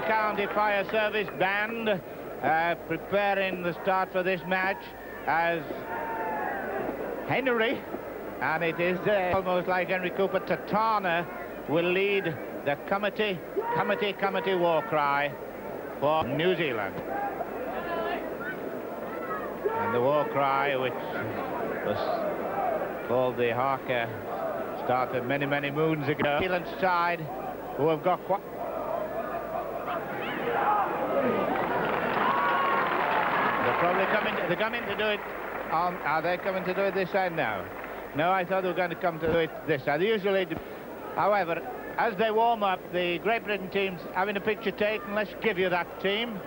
County Fire Service band preparing the start for this match as Henry, and it is almost like Henry Cooper, Tatana will lead the committee war cry for New Zealand. And the war cry, which was called the Harker, started many, many moons ago. New Zealand side, who have got quite... They're coming to do it on... Are they coming to do it this side now? No, I thought they were going to come to do it this side. They usually do. However, as they warm up, the Great Britain team's having a picture taken. Let's give you that team,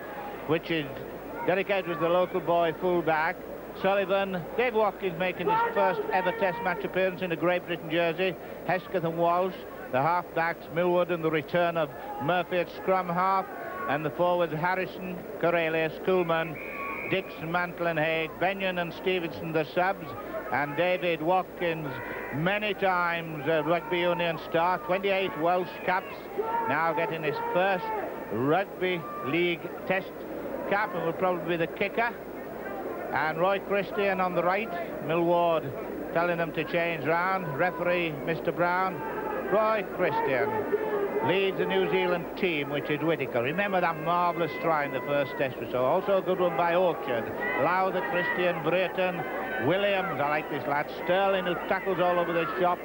which is dedicated with the local boy fullback. Sullivan, Dave Watkins making his first ever Test match appearance in a Great Britain jersey. Hesketh and Walsh, the half-backs, Millwood, and the return of Murphy at scrum half. And the forwards, Harrison, Corellius, Kuhlman, Dixon, Mantle and Haig, Benyon and Stevenson, the subs. And David Watkins, many times rugby union star, 28 Welsh caps, now getting his first rugby league Test cap, and will probably be the kicker. And Roy Christian on the right, Millward telling them to change round. Referee, Mr. Brown. Roy Christian leads the New Zealand team, which is Whittaker. Remember that marvellous try in the first Test we saw. Also a good one by Orchard. Lowther, Christian, Brayton, Williams, I like this lad. Sterling, who tackles all over the shop.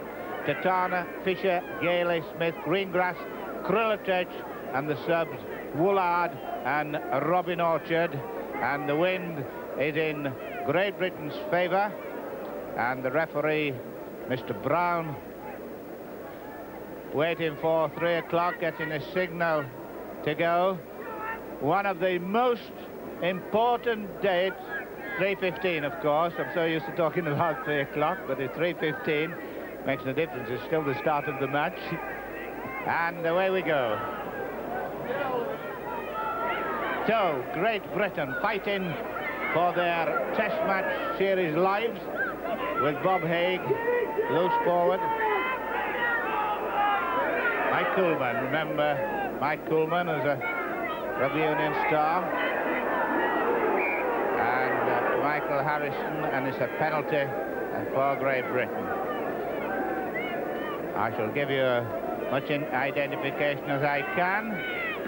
Tatana, Fisher, Gailey, Smith, Greengrass, Kriletich, and the subs, Woolard and Robin Orchard. And the wind is in Great Britain's favour. And the referee, Mr. Brown, waiting for 3 o'clock, getting a signal to go. One of the most important dates, 3:15, of course. I'm so used to talking about 3 o'clock, but at 3:15 makes no difference. It's still the start of the match. And away we go. So, Great Britain fighting for their Test match series lives with Bob Haig, loose forward. Mike Kuhlman, remember Mike Kuhlman as a rugby union star. And Michael Harrison, and it's a penalty for Great Britain. I shall give you as much identification as I can.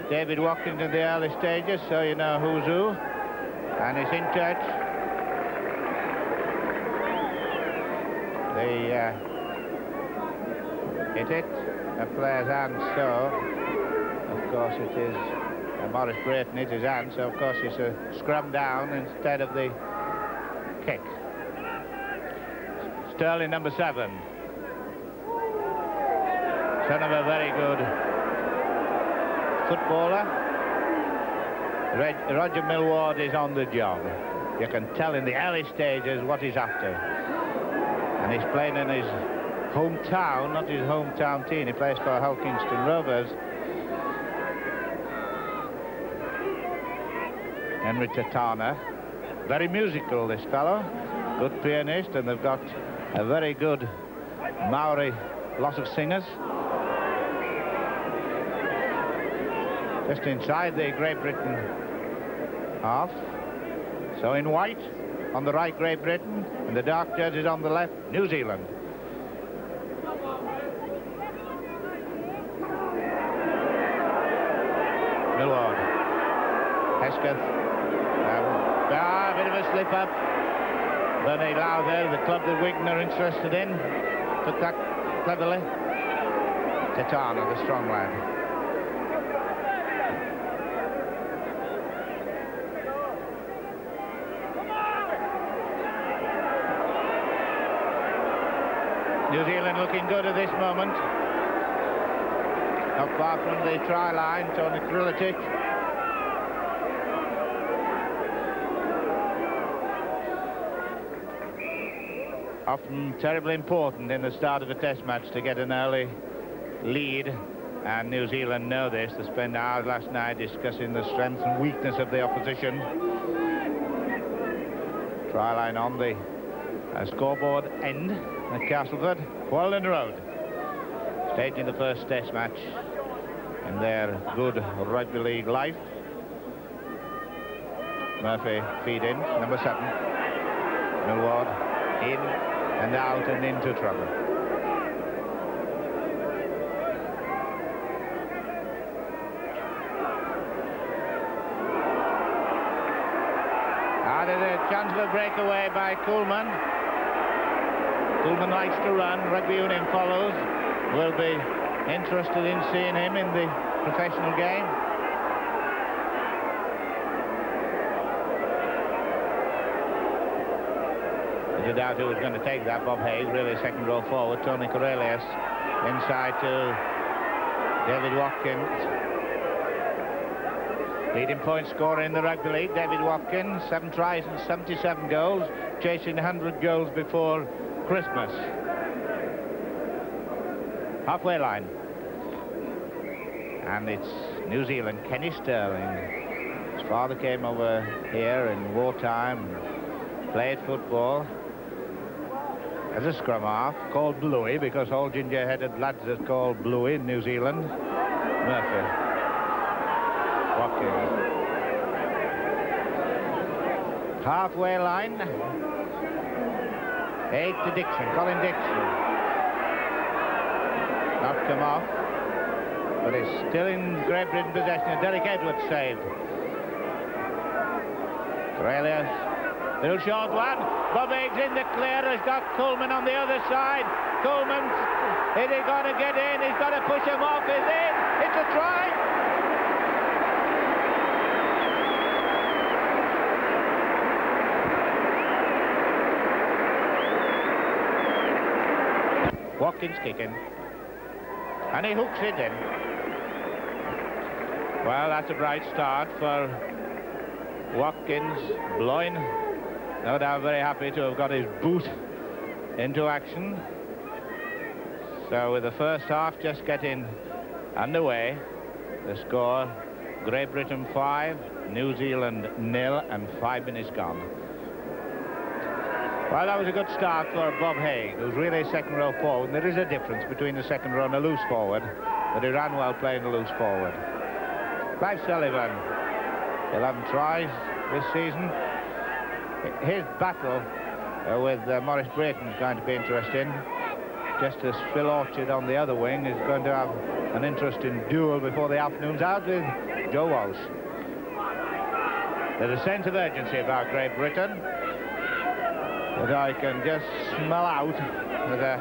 David Watkins in the early stages, so you know who's who. And he's in touch. Hit it. A player's hand, so of course it is Morris Brayton hit his hand, so of course it's a scrum down instead of the kick. Sterling, number 7. Son of a very good footballer. Roger Millward is on the job. You can tell in the early stages what he's after. And he's playing in his hometown, not his hometown team. He plays for Hull Kingston Rovers. Henry Tatana, very musical, this fellow. Good pianist, and they've got a very good Maori lot of singers. Just inside the Great Britain half. So in white, on the right, Great Britain, and the dark jerseys on the left, New Zealand. Millward. Hesketh. A bit of a slip-up. Bernie Lowther, the club that Wigan are interested in, took that cleverly. Tatana, the strong lad. New Zealand looking good at this moment. Not far from the try line, Tony Kriletich. Often terribly important in the start of a Test match to get an early lead, and New Zealand know this. They spent hours last night discussing the strength and weakness of the opposition. Try line on the scoreboard end at Castleford, Walden Road. Staging the first Test match in their good rugby league life. Murphy feed in, number 7. Millward in and out and into trouble. There's a chance of a breakaway by Coolman. Coolman likes to run. Rugby Union follows. Will be interested in seeing him in the professional game. There's a doubt who was going to take that. Bob Hayes, really second row forward. Tony Cornelius inside to David Watkins. Leading point scorer in the Rugby League, David Watkins, 7 tries and 77 goals, chasing 100 goals before Christmas. Halfway line. And it's New Zealand, Kenny Sterling. His father came over here in wartime, played football as a scrum half, called Bluey, because all ginger-headed lads are called Bluey in New Zealand. Murphy. Watkins. Halfway line. 8 to Dixon, Colin Dixon. Not come off, but it's still in Great Britain possession. Derek Edwards saved. Cornelius, little short one. Bob Higgs in the clear, has got Coleman on the other side. Coleman, is he going to get in? He's got to push him off. He's in. It's a try. Watkins kicking, and he hooks it in. Well, that's a bright start for Watkins. Bloin, no doubt very happy to have got his boot into action. So with the first half just getting underway, the score, Great Britain 5, New Zealand 0, and 5 minutes gone. Well, that was a good start for Bob Haig, who's really a second row forward. And there is a difference between the second row and a loose forward, but he ran well playing a loose forward. Clive Sullivan, 11 tries this season. His battle with Maurice Brayton is going to be interesting. Just as Phil Orchard on the other wing is going to have an interesting duel before the afternoon's out with Joe Walsh. There's a sense of urgency about Great Britain that I can just smell out as a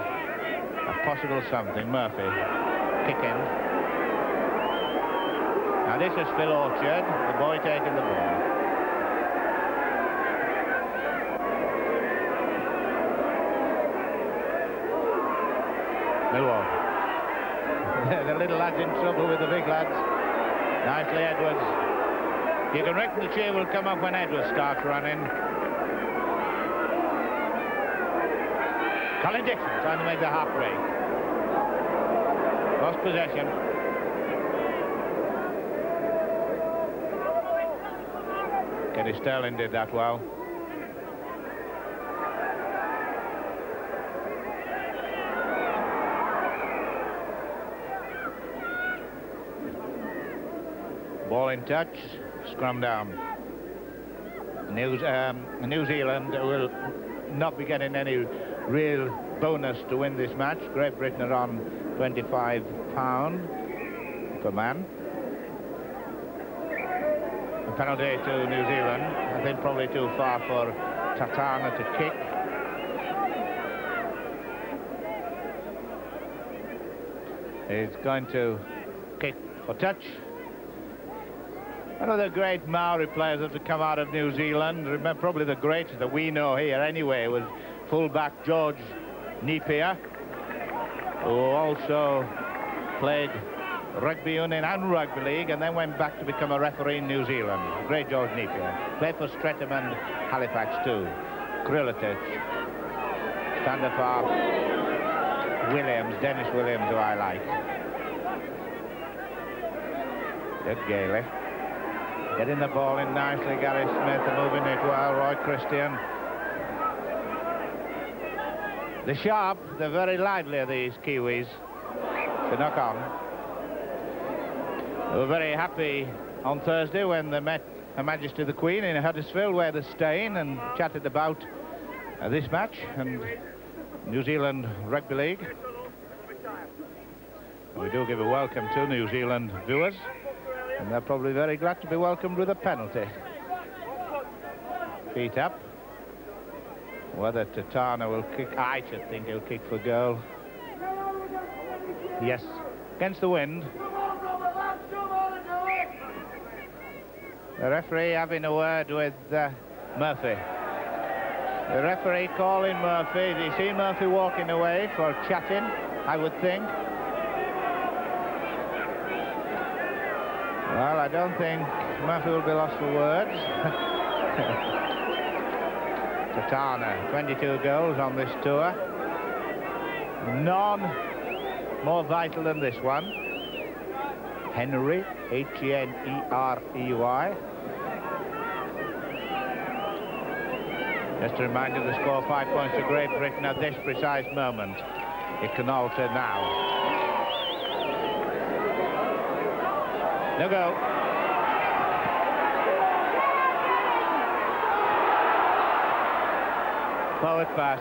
possible something. Murphy kicking. Now this is Phil Orchard, the boy taking the ball. Millwall. The little lads in trouble with the big lads. Nicely Edwards. You can reckon the cheer will come up when Edwards starts running. Colin Dixon trying to make the half break. Lost possession. Kenny Sterling did that well. Ball in touch, scrum down. New Zealand will not be getting any real bonus to win this match. Great Britain are on £25 per man. A penalty to New Zealand. I think probably too far for Tatana to kick. He's going to kick for touch. One of the great Maori players that have come out of New Zealand, remember, probably the greatest that we know here anyway, was fullback George Napier, who also played rugby union and rugby league and then went back to become a referee in New Zealand. Great George Napier. Played for Streatham and Halifax too. Krillitich. Stand-up half. Williams, Dennis Williams, who I like. Good Gailey. Getting the ball in nicely, Gary Smith, moving it well, Roy Christian. The sharp, they're very lively, these Kiwis, to knock on. They were very happy on Thursday when they met Her Majesty the Queen in Huddersfield, where they're staying, and chatted about this match and New Zealand Rugby League. We do give a welcome to New Zealand viewers, and they're probably very glad to be welcomed with a penalty. Feet up. Whether Tatana will kick, I should think he'll kick for goal. Yes, against the wind. The referee having a word with Murphy. The referee calling Murphy. Do you see Murphy walking away for chatting, I would think? Well, I don't think Murphy will be lost for words. Tatana, 22 goals on this tour. None more vital than this one. Henry, Henrey. Just a reminder, the score 5 points to Great Britain at this precise moment. It can alter now. No go. Forward pass.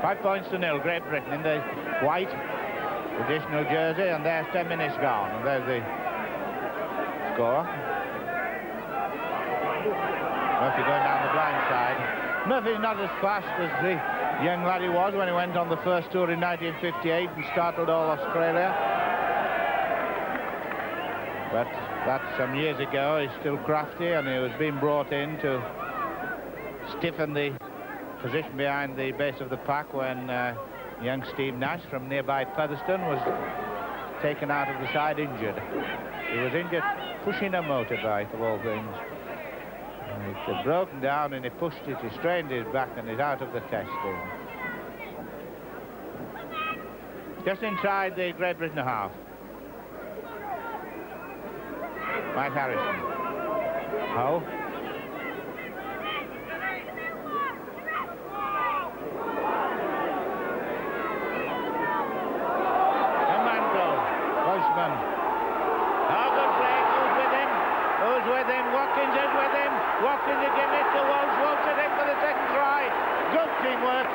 Five points to nil, Great Britain in the white traditional jersey, and there's 10 minutes gone, and there's the score. Murphy going down the blind side. Murphy's not as fast as the young lad he was when he went on the first tour in 1958 and startled all Australia. But that's some years ago. He's still crafty, and he was being brought in to stiffen the position behind the base of the pack when young Steve Nash from nearby Featherstone was taken out of the side injured. He was injured pushing a motorbike, of all things. It had broken down and he pushed it, he strained his back and he's out of the test team. Just inside the Great Britain half. Mike Harrison. Hull. With him, Watkins is with him. Watkins again, it to Walsh. Walsh at him for the second try. Good teamwork.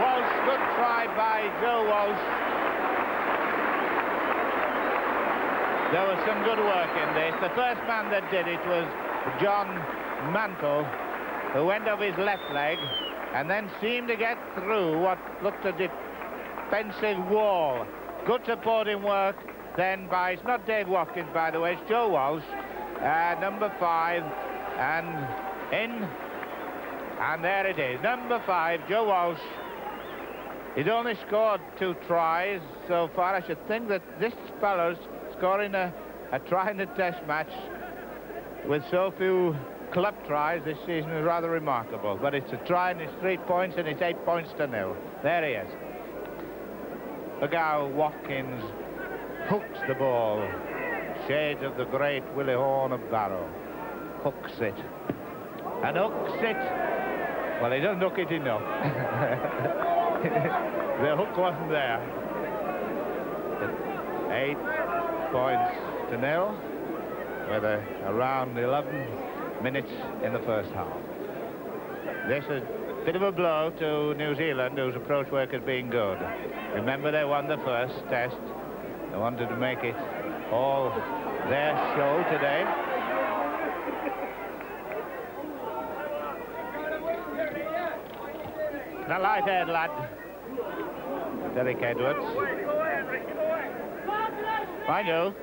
Walsh, good try by Joe Walsh. There was some good work in this. The first man that did it was John Mantle, who went off his left leg and then seemed to get through what looked a defensive wall. Good supporting work. Then by, it's not Dave Watkins, by the way, it's Joe Walsh, number 5, and in, and there it is, number 5, Joe Walsh. He's only scored 2 tries so far. I should think that this fellow's scoring a try in a test match with so few club tries this season is rather remarkable. But it's a try and it's 3 points and it's 8 points to nil. There he is. Look how Watkins hooks the ball. Shades of the great Willie Horn of Barrow. Hooks it. And hooks it. Well, he doesn't hook it enough. The hook wasn't there. 8 points to nil with around 11 minutes in the first half. This is a bit of a blow to New Zealand, whose approach work has been good. Remember, they won the first test. They wanted to make it all their show today. The light-haired lad, Derek Edwards. I know.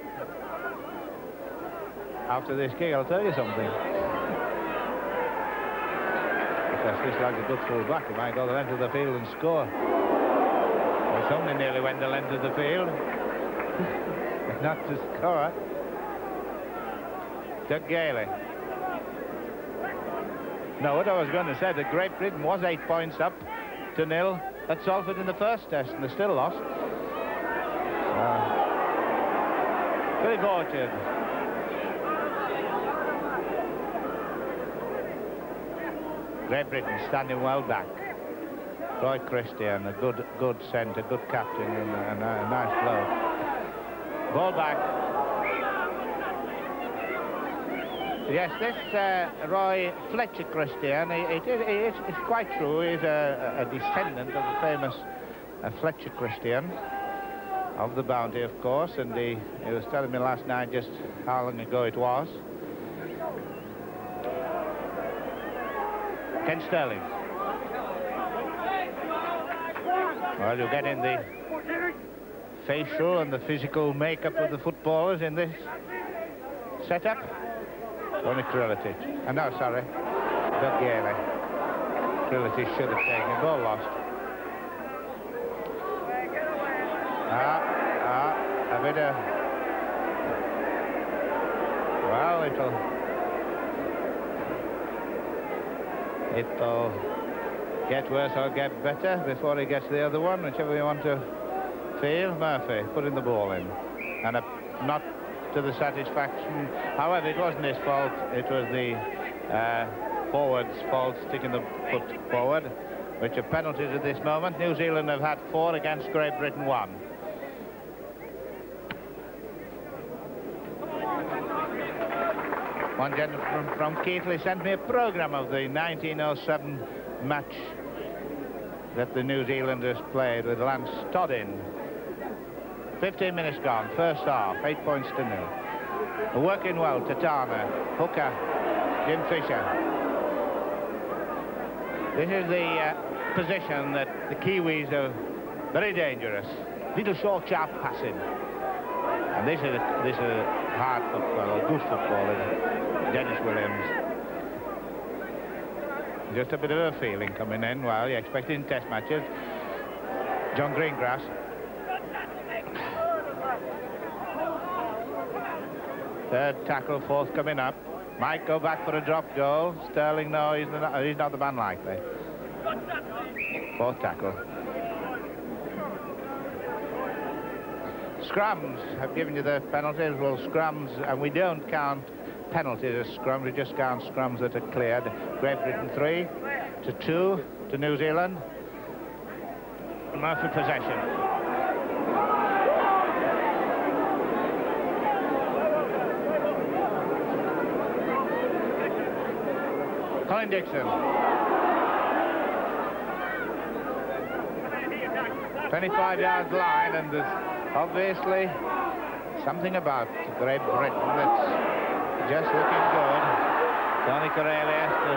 After this kick, I'll tell you something. Because this lad's a good full-back. He might go the length of the field and score. Well, somebody nearly went the length of the field. Not to score. Doug Gailey. No, what I was going to say, that Great Britain was 8 points up to nil at Salford in the first test, and they still lost. Philip Orchard. Great Britain standing well back. Roy Christian, a good centre, good captain, and a nice blow. Ball back. Yes, this Roy Fletcher Christian, it's quite true. He's a descendant of the famous Fletcher Christian of the Bounty, of course, and he was telling me last night just how long ago it was. Ken Sterling. Well, you get in the facial and the physical makeup of the footballers in this setup. Tony Krilitic. No, sorry. Doug Gailey. Krilitic should have taken a ball lost. A bit of... Well, it'll get worse or get better before he gets the other one, whichever you want to feel. Murphy putting the ball in. And not to the satisfaction. However, it wasn't his fault. It was the forward's fault, sticking the foot forward, which are penalties at this moment. New Zealand have had 4 against Great Britain 1. One gentleman from Keighley sent me a programme of the 1907 match that the New Zealanders played with Lance Toddin. 15 minutes gone, first half, 8 points to 0. Working well, Tatana, Hooker, Jim Fisher. This is the position that the Kiwis are very dangerous. Little short, sharp passing. And this is a hard football, a good football, isn't it? Dennis Williams. Just a bit of a feeling coming in. Well, you're expecting test matches. John Greengrass. Third tackle, fourth coming up. Might go back for a drop goal. Sterling, no, he's not the man likely. Fourth tackle. Scrums have given you the penalties. Well, scrums, and we don't count penalties as scrums. We just count scrums that are cleared. Great Britain 3-2 to New Zealand. Murphy possession. Colin Dixon. 25 yards line, and there's obviously something about Great Britain that's just looking good. Tony Corellius to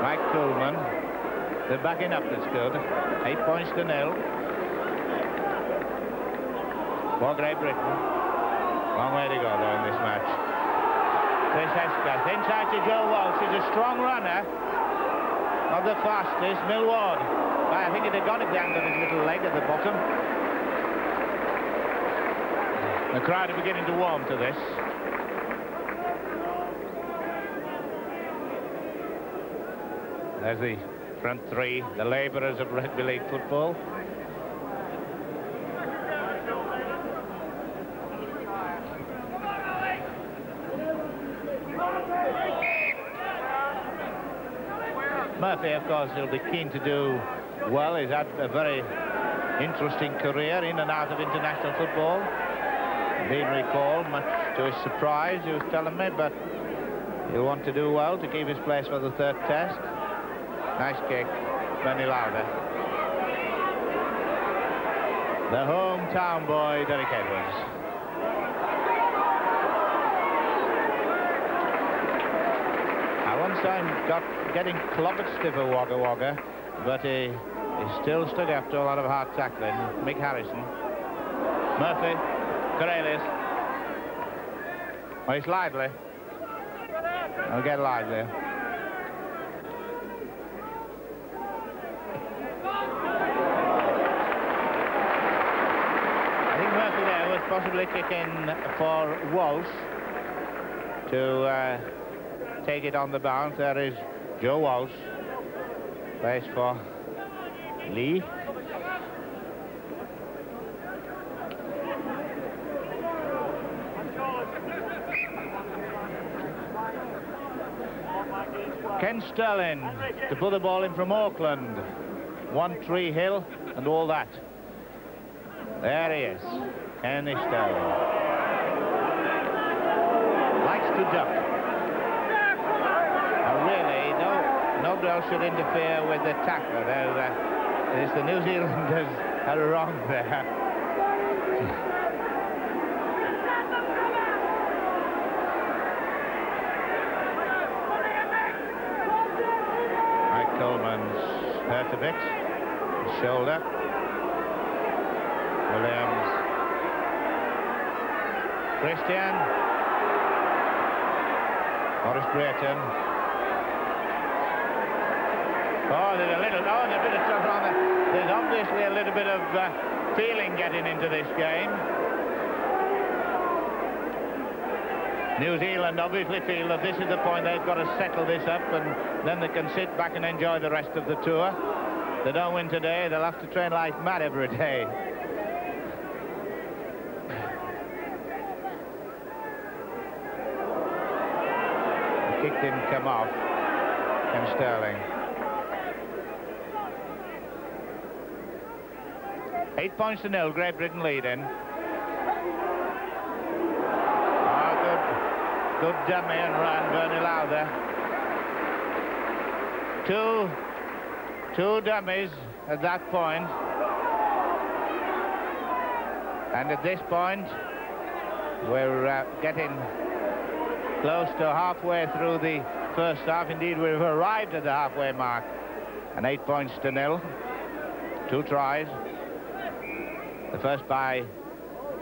Mike Coolman. They're backing up, that's good. 8 points to 0 for Great Britain. Long way to go though in this match. Chris Escott inside to Joe Walsh. He's a strong runner. Not the fastest. Millward. I think he'd have gone if they hadn't got his little leg at the bottom. The crowd are beginning to warm to this. There's the front three, the labourers of rugby league football. Murphy, of course, will be keen to do well. He's had a very interesting career in and out of international football. Being recalled, much to his surprise, he was telling me, but he'll want to do well to keep his place for the third test. Nice kick, Bernie Lauder. The hometown boy, Derek Edwards. One time getting clobbered stiffer Wagga Wagga, but he still stood up to a lot of hard tackling. Mick Harrison. Murphy. Corellius. Oh, he's lively. I'll get lively. I think Murphy there was possibly kicking for Walsh to take it on the bounce. There is Joe Walsh. Plays for Lee. Ken Sterling to put the ball in from Auckland. 1-3 hill and all that. There he is, Kenny Sterling. Likes to duck. Really, nobody else should interfere with the tackler. It's the New Zealanders are wrong there. Mike Coleman's hurt a bit. His shoulder. Williams. Christian. Morris Brayton. Oh, there's a bit of trouble on there. There's obviously a little bit of feeling getting into this game. New Zealand obviously feel that this is the point they've got to settle this up, and then they can sit back and enjoy the rest of the tour. If they don't win today, they'll have to train like mad every day. The kick didn't come off. Ken Sterling. 8-0, Great Britain leading. Good dummy and run, Bernie Lowther. Two dummies at that point. And at this point, we're getting close to halfway through the first half. Indeed, we've arrived at the halfway mark. And 8-0. 2 tries. The first by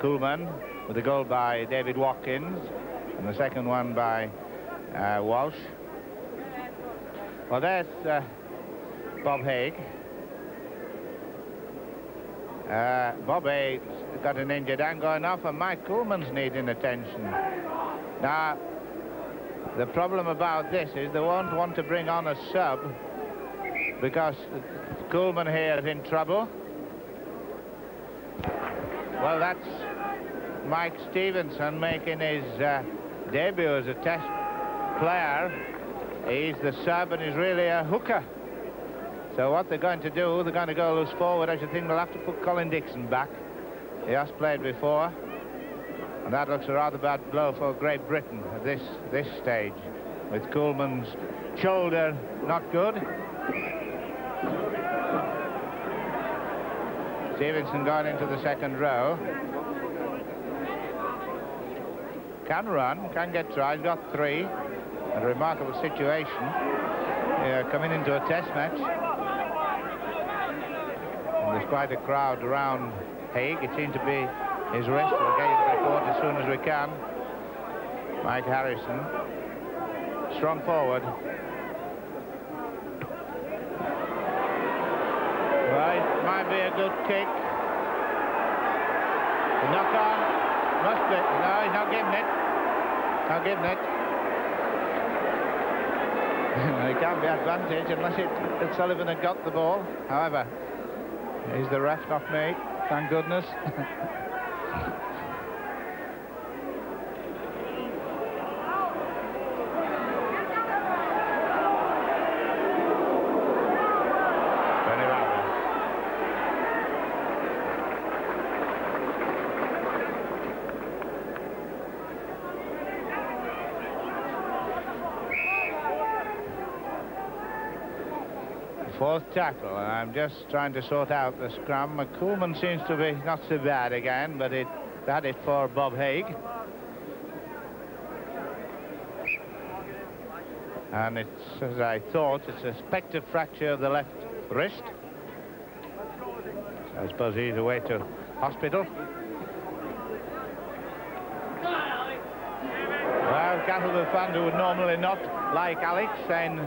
Kuhlman, with a goal by David Watkins, and the second one by Walsh. Well, there's Bob Haig. Bob Haig's got an injured hand going off, and Mike Kuhlman's needing attention. Now, the problem about this is they won't want to bring on a sub because Kuhlman here is in trouble. Well, that's Mike Stevenson making his debut as a test player. He's the sub and he's really a hooker. So what they're going to do, they're going to go loose forward. I should think they'll have to put Colin Dixon back. He has played before. And that looks a rather bad blow for Great Britain at this stage, with Kuhlman's shoulder not good. Stevenson gone into the second row. Can run, can get tries, got 3. A remarkable situation. Coming into a test match. And there's quite a crowd around Haig. It seemed to be his wrist. We'll get the report as soon as we can. Mike Harrison. Strong forward. Right, might be a good kick. The knock on. Must be. No, he's not giving it. Not giving it. It can't be advantage unless that Sullivan had got the ball. However, he's the ref, not me. Thank goodness. Fourth tackle, and I'm just trying to sort out the scrum. Kuhlman seems to be not so bad again, but that is for Bob Haig. And it's, as I thought, it's a suspected fracture of the left wrist. So I suppose he's away to hospital. Well, Castleville fans who would normally not like Alex saying,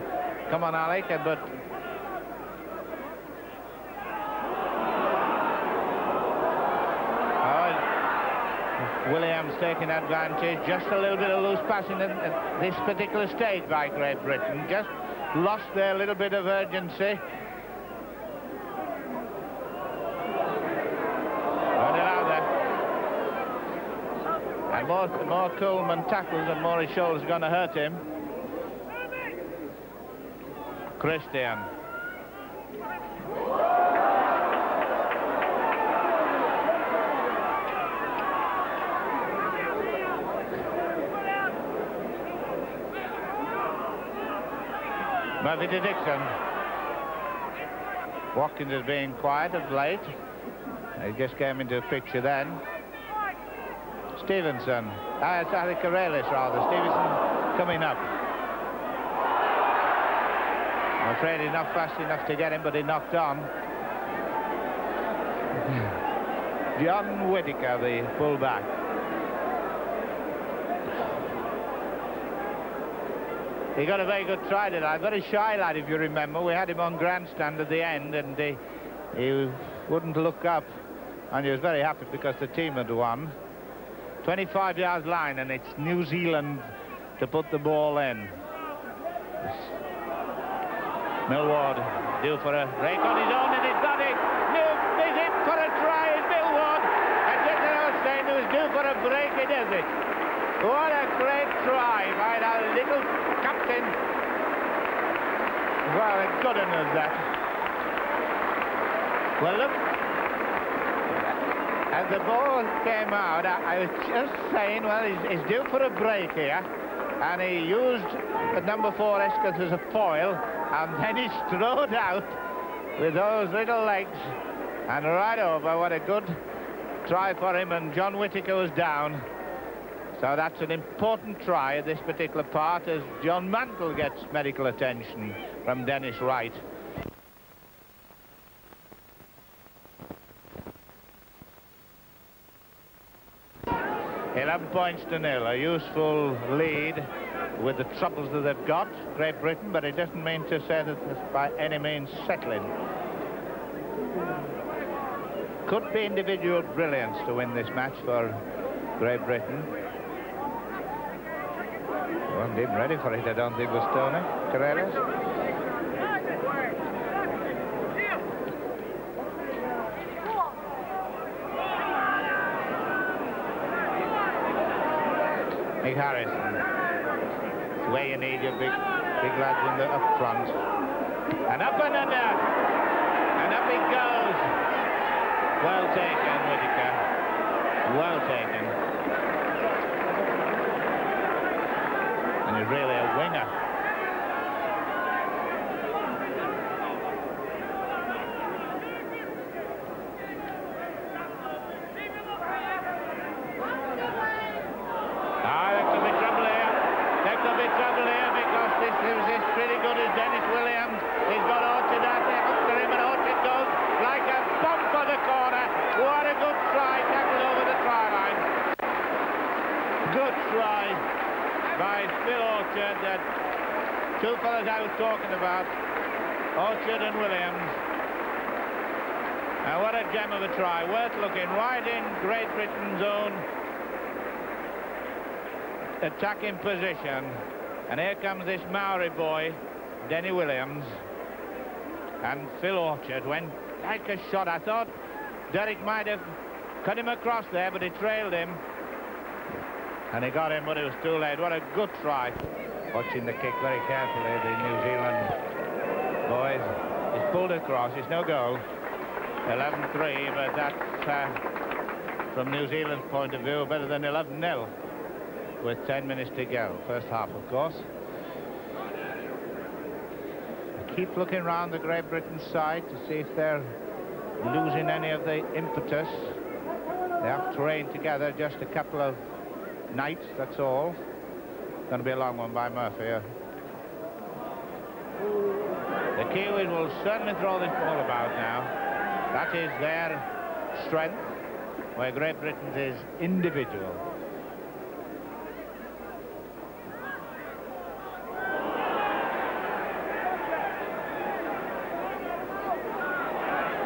come on, Alec, but Williams taking advantage. Just a little bit of loose passing at this particular stage by Great Britain. Just lost their little bit of urgency. And more Kuhlman tackles and more his shoulders are going to hurt him. Christian. Murphy to Dixon. Watkins has been quiet of late. He just came into the picture then. Stevenson. It's Ali Corrales rather. Stevenson coming up. I'm afraid he's not fast enough to get him, but he knocked on. John Whittaker, the full-back. He got a very good try tonight. Very shy lad, if you remember. We had him on grandstand at the end, and he wouldn't look up. And he was very happy because the team had won. 25 yards line, and it's New Zealand to put the ball in. Millward due for a break on his own, and he's got it. He's in for a try, is Millward. And just as I was saying, he was due for a break, he does it. What a great try by our little captain. Well, good enough that. Well, look. As the ball came out, I was just saying, well, he's due for a break here. And he used the number 4 Escott as a foil. And then he strode out with those little legs and right over. What a good try for him, and John Whittaker was down. So that's an important try at this particular part as John Mantle gets medical attention from Dennis Wright. £11-0, a useful lead with the troubles that they've got, Great Britain, but it doesn't mean to say that it's by any means settling. Could be individual brilliance to win this match for Great Britain. Wasn't even ready for it, I don't think, was Tony Corrales. Nick Harrison. Where you need your big lads in the up front. And up and under. And up it goes. Well taken, Whittaker. Well taken. And he's really a winger. Two fellas I was talking about, Orchard and Williams. And what a gem of a try, worth looking, right in Great Britain's own attacking position. And here comes this Maori boy, Denny Williams. And Phil Orchard went like a shot. I thought Derek might have cut him across there, but he trailed him. And he got him, but it was too late. What a good try. Watching the kick very carefully, the New Zealand boys. He's pulled across, it's no goal. 11-3, but that's, from New Zealand's point of view, better than 11-0 with 10 minutes to go. First half, of course. I keep looking around the Great Britain side to see if they're losing any of the impetus. They have trained together just a couple of nights, that's all. Going to be a long one by Murphy. The Kiwis will certainly throw this ball about now. That is their strength, where Great Britain's is individual.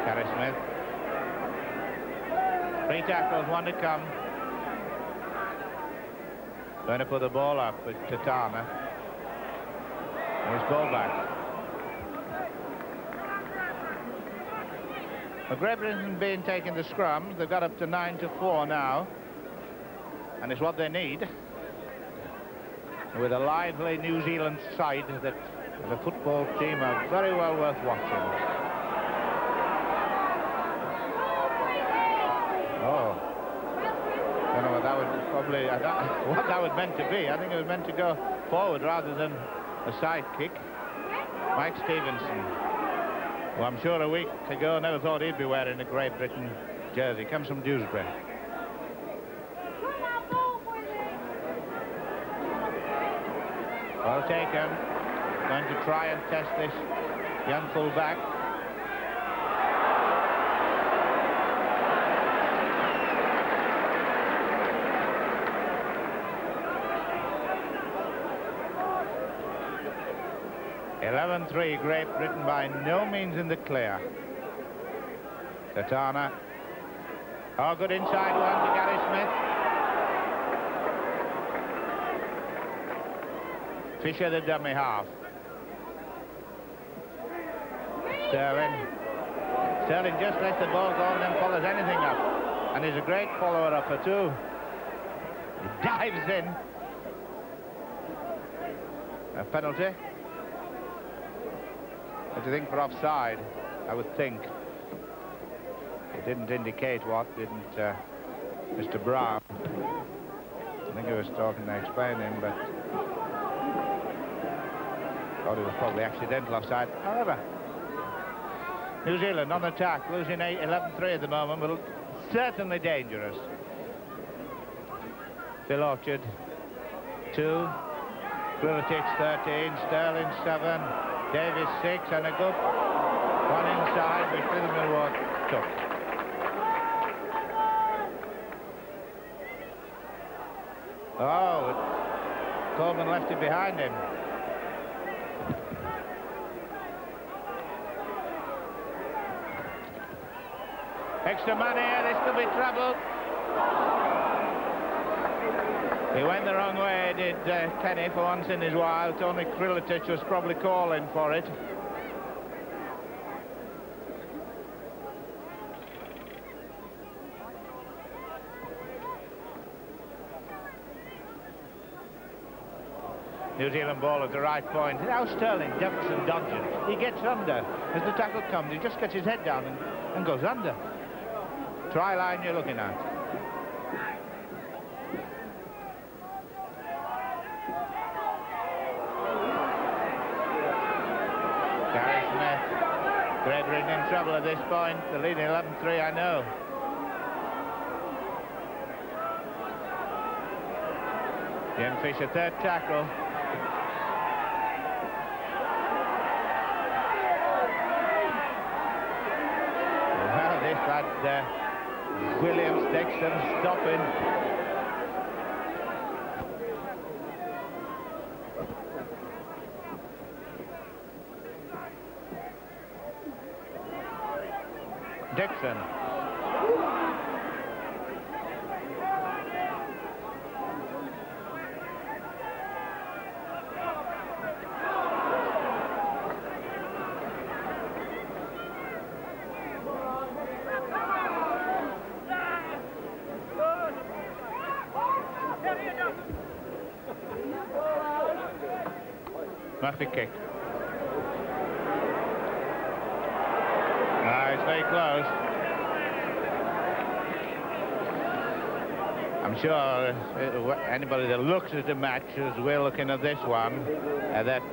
Gary Smith. 3 tackles, 1 to come. Going to put the ball up with Tatana. And his ball back. Well, Great Britain being taken to scrums. They've got up to 9-4 now. And it's what they need. With a lively New Zealand side that The football team are very well worth watching. Oh, I don't know what that would probably, what that was meant to be. I think it was meant to go forward rather than a side kick. Mike Stevenson, who I'm sure a week ago never thought he'd be wearing a Great Britain jersey, comes from Dewsbury. Well taken. Going to try and test this young full-back. (11-3), Great Britain by no means in the clear. Tatana. Oh, good inside one to Gary Smith. Fisher, the dummy half. Sterling just lets the ball go and then follows anything up. And he's a great follower-upper too. He dives in. A penalty. What do you think for offside? I would think. It didn't indicate what, didn't Mr. Brown. I think he was talking to explain him, but thought it was probably accidental offside. However, New Zealand on attack, losing 11-3 at the moment, but certainly dangerous. Phil Orchard, 2. Krulitich, 13. Sterling, 7. Davis, 6. And a good one inside, which Little Millward took. Oh, Coleman left it behind him. Extra man here, this could be trouble. He went the wrong way, did Kenny, for once in his while. Tony Krulitich was probably calling for it. New Zealand ball at the right point. Now Sterling ducks and dodges. He gets under. As the tackle comes, he just gets his head down and goes under. Try line you're looking at. Gary Smith. Great Britain in trouble at this point. The leading 11-3, I know. Ian Fisher, third tackle. Well, this had Williams, Dixon stopping. Dixon. Murphy kick. It's very close. I'm sure anybody that looks at the match, as we're looking at this one, that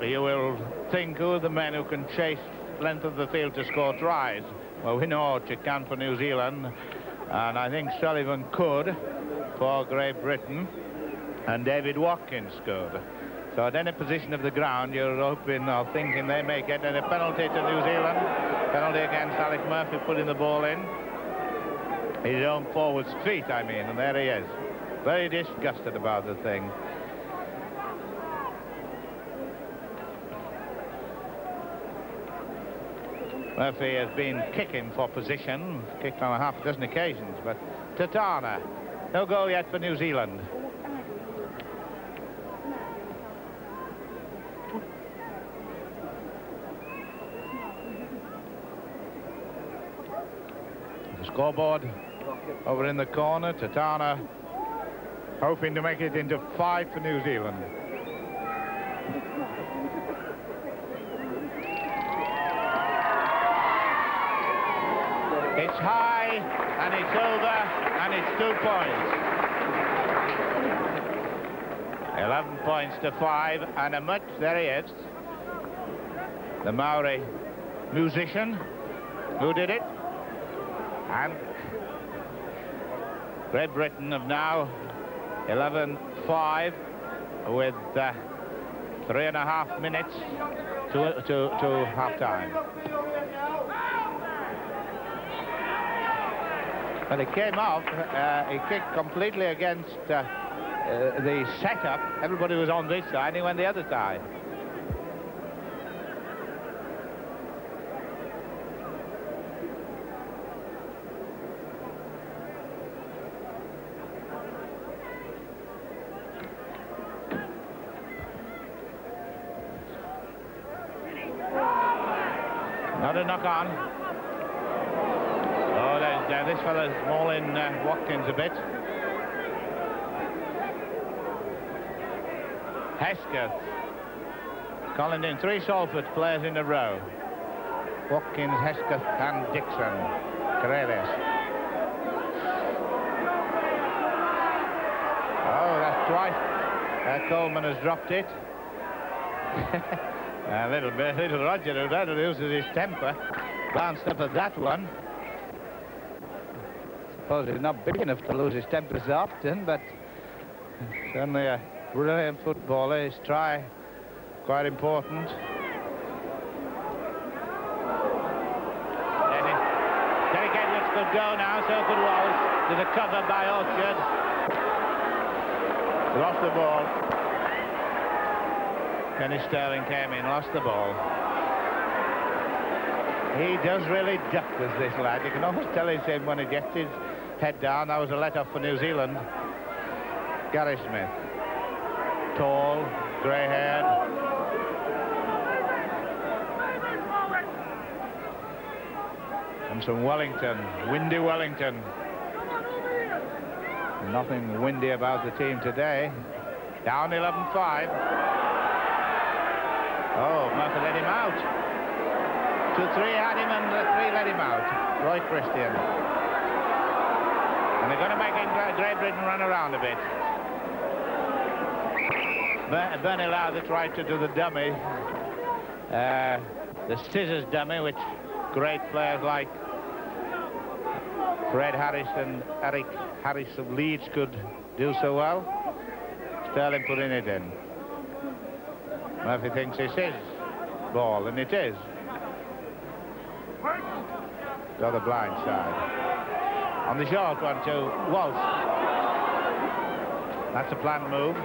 you will think who are the men who can chase length of the field to score tries. Well, we know Orchard can for New Zealand, and I think Sullivan could for Great Britain, and David Watkins could. So at any position of the ground, you're hoping or thinking they may get a penalty to New Zealand. Penalty against Alec Murphy, putting the ball in. His own forward's feet, I mean, and there he is. Very disgusted about the thing. Murphy has been kicking for position, kicked on half a dozen occasions, but Tatana, no goal yet for New Zealand. Scoreboard over in the corner. Tatana hoping to make it into 5 for New Zealand. It's high, and it's over, and it's 2 points. 11 points to 5, and a much, there he is. The Maori musician who did it. And Great Britain have now 11-5 with 3.5 minutes to half-time. Well, he came off, he kicked completely against the setup. Everybody was on this side, he went the other side. Not a knock on. Oh, this fella's mauling Watkins a bit. Hesketh calling in 3 Salford players in a row. Watkins, Hesketh and Dixon. Corrales. Oh, that's twice. Coleman has dropped it. Little Roger who loses his temper. Glanced up at that one. Suppose he's not big enough to lose his temper so often, but certainly a brilliant footballer. His try quite important. Derek Edwards could go now, so could Walsh. There's a cover by Orchard. Lost the ball. Kenny Sterling came in, lost the ball. He does really duck, as this lad. You can almost tell he's in when he gets his head down. That was a let-off for New Zealand. Gary Smith. Tall, grey-haired. And from Wellington, windy Wellington. Nothing windy about the team today. Down 11-5. Oh, Murphy let him out. 2-3 had him and 3 let him out. Roy Christian. And they're going to make Great Britain run around a bit. Bernie Lowther tried to do the dummy. The scissors dummy, which great players like Fred Harris and Eric Harris of Leeds could do so well. Sterling putting it in. Murphy thinks it's his ball, and it is. To the blind side. On the short one to Walsh. That's a planned move.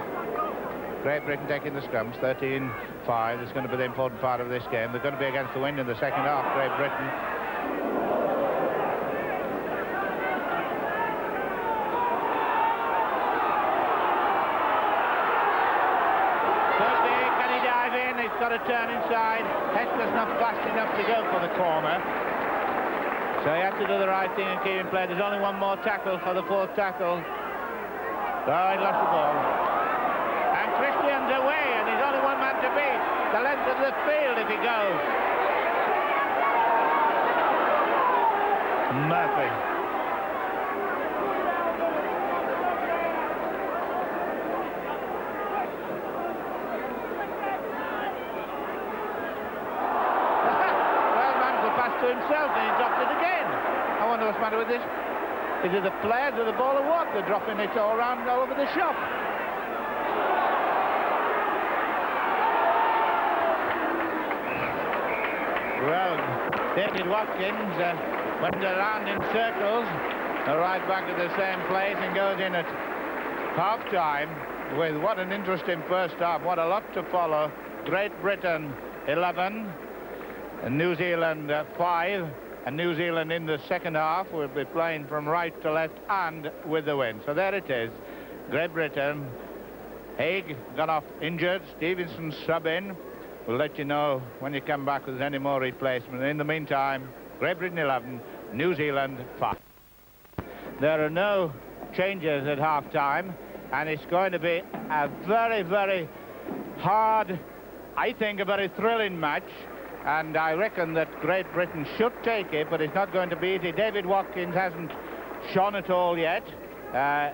Great Britain taking the scrums, 13-5. It's going to be the important part of this game. They're going to be against the wind in the second half, Great Britain. He's got to turn inside. Hesker's not fast enough to go for the corner. So he had to do the right thing and keep him playing. There's only one more tackle for the 4th tackle. Oh, he lost the ball. And Christian's away, and he's only one man to beat. The length of the field if he goes. Murphy. To himself, and he dropped it again. I wonder what's the matter with this. Is it the players or the ball or what? They're dropping it all around all over the shop. Well, David Watkins went around in circles, right back at the same place, and goes in at half-time with what an interesting first half. What a lot to follow. Great Britain 11. And New Zealand 5, and New Zealand in the second half will be playing from right to left and with the wind. So there it is. Great Britain. Haig got off injured. Stevenson sub in. We'll let you know when you come back with any more replacement. In the meantime, Great Britain 11, New Zealand 5. There are no changes at half-time, and it's going to be a very, very hard, I think a very thrilling match. and I reckon that Great Britain should take it, but it's not going to be easy. David Watkins hasn't shone at all yet.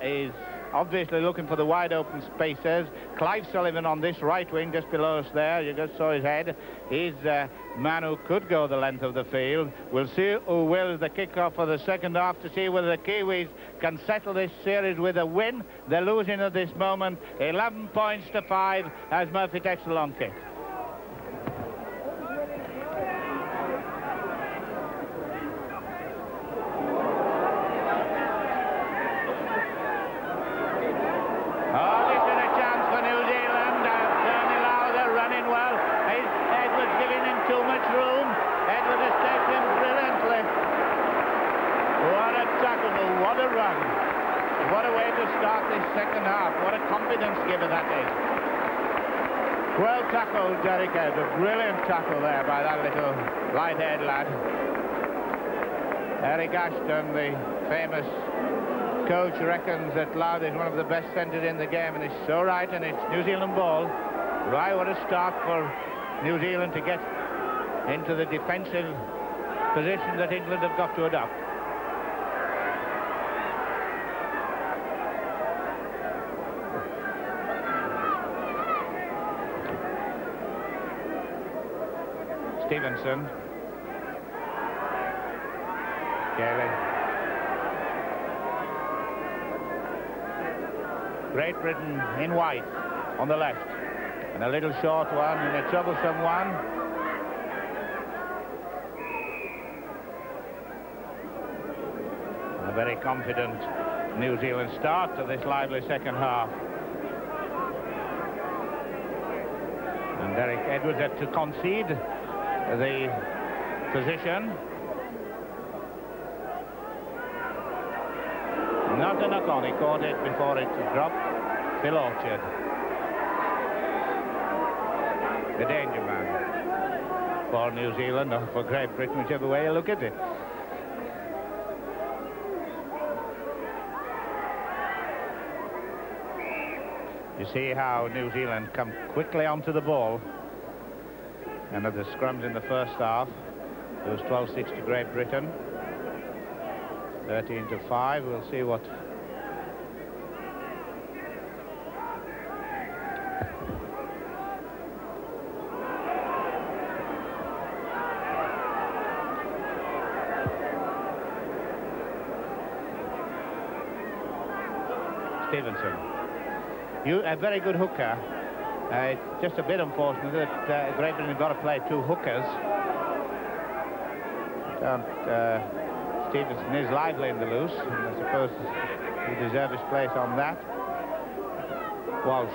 He's obviously looking for the wide open spaces. Clive Sullivan on this right wing just below us there, you just saw his head. He's a man who could go the length of the field. We'll see who wills the kick-off for the second half to see whether the Kiwis can settle this series with a win. They're losing at this moment 11 points to 5 as Murphy takes the long kick. Second half, what a confidence giver that is. Well tackled, Derek Edwards. Brilliant tackle there by that little light-haired lad. Eric Ashton, the famous coach, reckons that Louth is one of the best centres in the game, and he's so right, and it's New Zealand ball. Right, what a start for New Zealand to get into the defensive position that England have got to adopt. Stevenson. Kelly. Great Britain in white on the left. And a little short one and a troublesome one. And a very confident New Zealand start to this lively second half. And Derek Edwards had to concede the position. Not a knock on, he caught it before it dropped. Phil Orchard, the danger man for New Zealand or for Great Britain, whichever way you look at it. You see how New Zealand come quickly onto the ball. And of the scrums in the first half, it was 12-6 to Great Britain. 13-5. We'll see what. Stevenson. A very good hooker. It's just a bit unfortunate that Great Britain have got to play two hookers. Stevenson is lively in the loose, and I suppose he deserves his place on that. Walsh.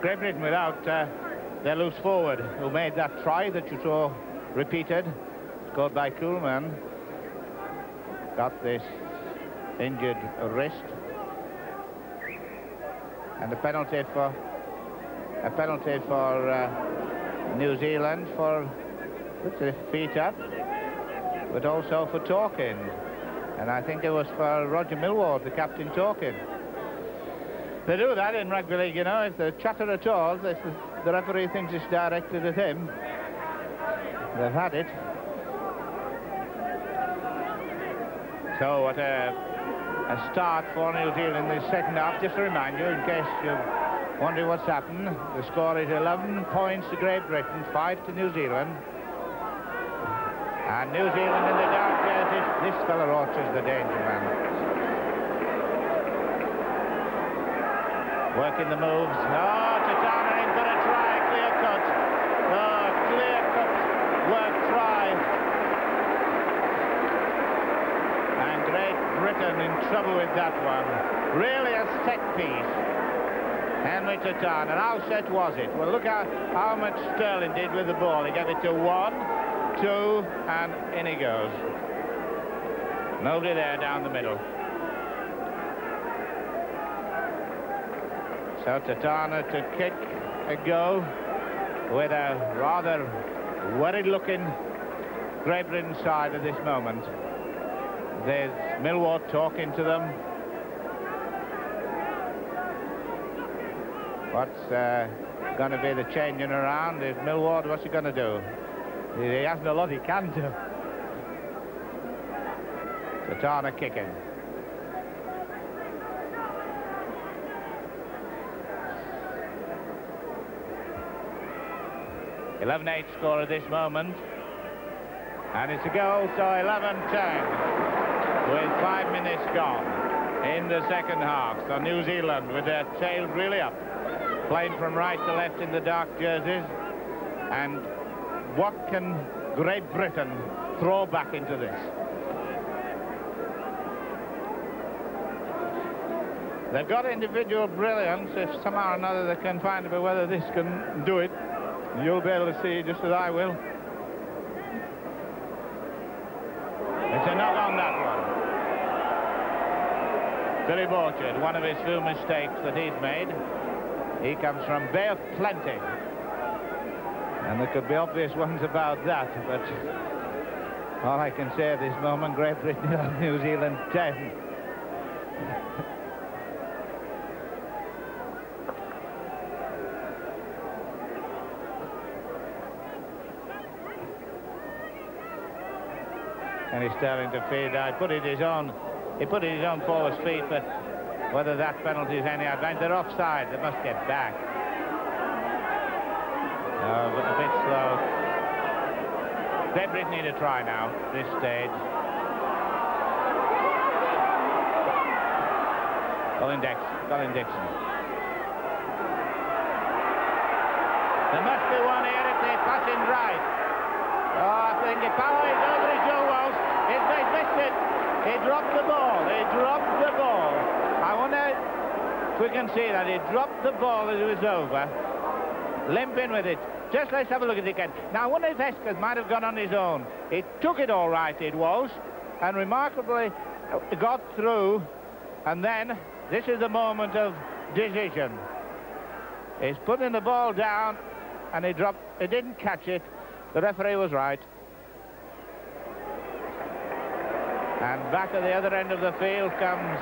Great Britain without their loose forward, who made that try that you saw repeated, scored by Kuhlman. Got this injured wrist, and a penalty for New Zealand for put the feet up, but also for talking, and I think it was for Roger Millward, the captain, talking. They do that in rugby league, you know. If they chatter at all, the referee thinks it's directed at him. They've had it. So what a start for New Zealand in the second half. Just to remind you, in case you're wondering what's happened, the score is 11 points to Great Britain, 5 to New Zealand. And New Zealand in the dark jerseys, this fella Orchard's the danger man. Working the moves. Oh, Tatana in for a try, clear cut. Oh, clear cut work try. And Great Britain in trouble with that one. Really a set piece. Henry Tatana. And how set was it? Well, look how much Sterling did with the ball. He gave it to 1, 2, and in he goes. Nobody there down the middle. So Tatana to kick a go with a rather worried-looking Great Britain side at this moment. There's Millward talking to them. What's going to be the changing around? Is Millward, what's he going to do? He hasn't a lot he can do. Satana kicking. 11-8 score at this moment. And it's a goal, so 11-10 with 5 minutes gone in the second half. So New Zealand with their tails really up, playing from right to left in the dark jerseys. And what can Great Britain throw back into this? They've got individual brilliance. If somehow or another they can find out whether this can do it, you'll be able to see just as I will. It's a knock on that one. Billy Borchard, one of his few mistakes that he's made. He comes from Bay of Plenty. And there could be obvious ones about that, but all I can say at this moment, Great Britain 11, New Zealand 10. And he's starting to feed. He put it his own forward feet, but whether that penalty is any advantage, they're offside. They must get back. A bit slow. Great Britain need a try now at this stage. Colin Dixon. There must be one here if they're passing right. Oh, I think if Power is over his Joe Walsh, he's missed it. He dropped the ball. I wonder if we can see that. He dropped the ball as it was over. Limping with it. Just let's have a look at it again. Now, I wonder if Eskers might have gone on his own. He took it all right, it was, and remarkably got through. And then, this is the moment of decision. He's putting the ball down, and he didn't catch it. The referee was right. And back at the other end of the field comes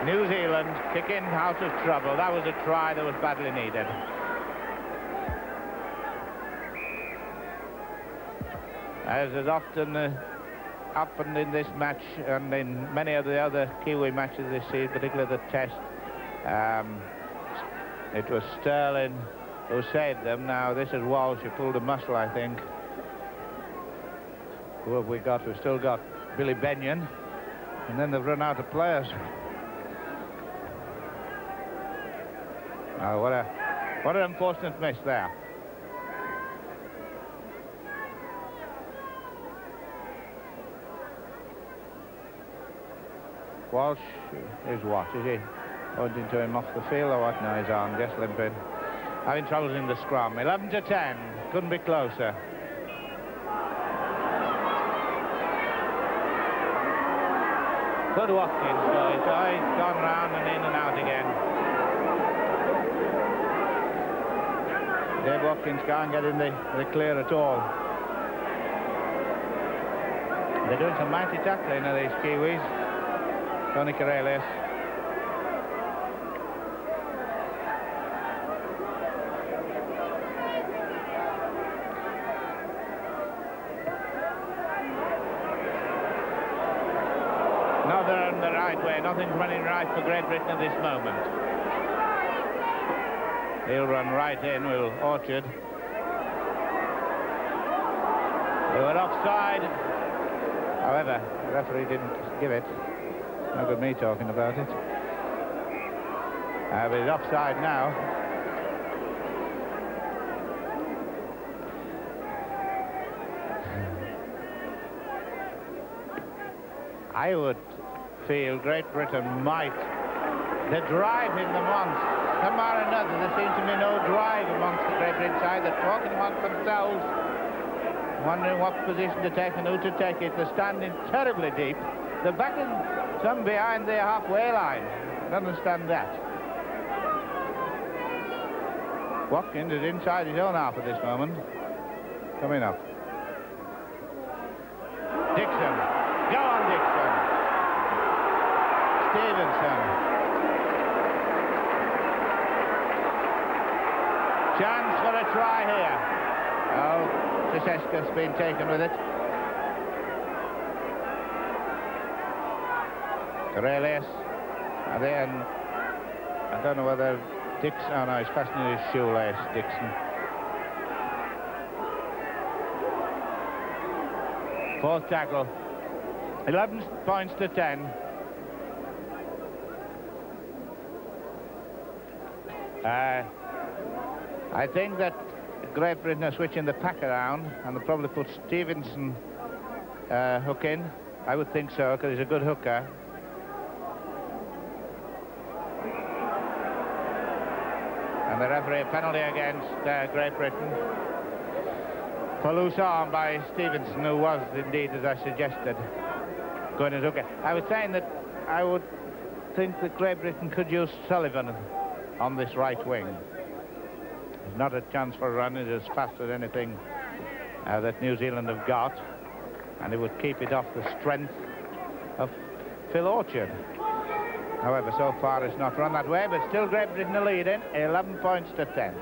New Zealand, kicking out of trouble. That was a try that was badly needed. As has often happened in this match and in many of the other Kiwi matches this season, particularly the Test, it was Sterling who saved them. Now this is Walsh who pulled a muscle, I think. Who have we got? We've still got Billy Benyon, and then they've run out of players. Oh, what an unfortunate miss there. Walsh is what? Is he pointing to him off the field or what? No, his arm just limping. Having troubles in the scrum. 11-10. Couldn't be closer. Good Watkins, though. He's gone round and in and out again. Dave Watkins can't get in the clear at all. They're doing some mighty tackling of these Kiwis. Tony Corellius. No, they're on the right way. Nothing's running right for Great Britain at this moment. He'll run right in, will Orchard. They were offside. However, the referee didn't give it. No good me talking about it. But it's offside now. I would feel Great Britain might. The drive in them once. Somehow or another, there seems to be no drive amongst the Great Britain side. They're talking amongst themselves, wondering what position to take and who to take it. They're standing terribly deep. They're backing some behind their halfway line. I don't understand that. Watkins is inside his own half at this moment. Coming up. Dixon. Go on, Dixon. Stevenson. Chance for a try here. Oh, Trzeska's been taken with it. Corelius. And then, I don't know whether Dixon, oh no, he's fastening his shoelace, Dixon. Fourth tackle. 11 points to 10. I think that Great Britain are switching the pack around, and they'll probably put Stevenson hook in. I would think so, because he's a good hooker. And the referee, a penalty against Great Britain for loose arm by Stevenson, who was indeed, as I suggested, going as hooker. I was saying that I would think that Great Britain could use Sullivan on this right wing. There's not a chance for a run. It is as fast as anything that New Zealand have got, and it would keep it off the strength of Phil Orchard. However, so far it's not run that way, but still Great Britain are leading, 11 points to 10.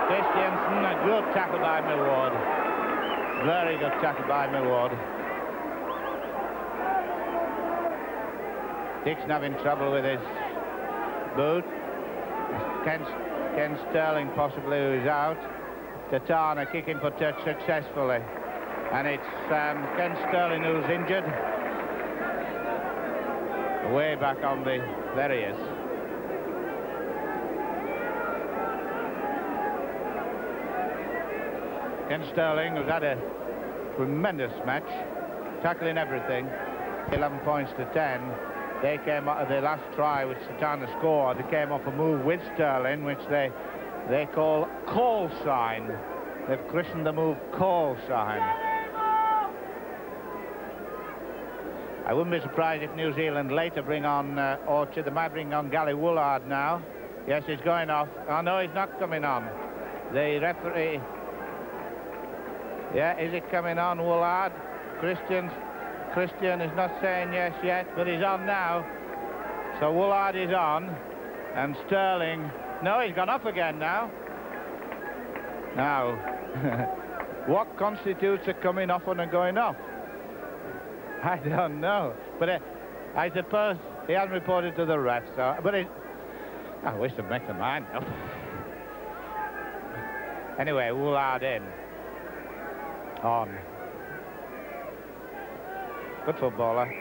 Christiansen, a good tackle by Millward. Very good tackle by Millward. Dixon having trouble with his boot. Ken Sterling possibly, who is out. Tatana kicking for touch successfully. And it's Ken Sterling who's injured. Way back on the... There he is. Ken Sterling, who's had a tremendous match, tackling everything. 11 points to 10. They came out of the last try, which Satana scored. They came off a move with Sterling, which they call call sign. They've christened the move call sign. I wouldn't be surprised if New Zealand later bring on Orchard. They might bring on Gally Woolard now. Yes, he's going off. Oh no, he's not coming on. The referee... Yeah, is it coming on, Woolard? Christian is not saying yes yet, but he's on now. So Woolard is on, and Sterling... No, he's gone off again now. Now, what constitutes a coming off and a going off? I don't know. But I suppose he hasn't reported to the ref, so... But I wish to make the mind up. Anyway, Woolard in. On. Good footballer.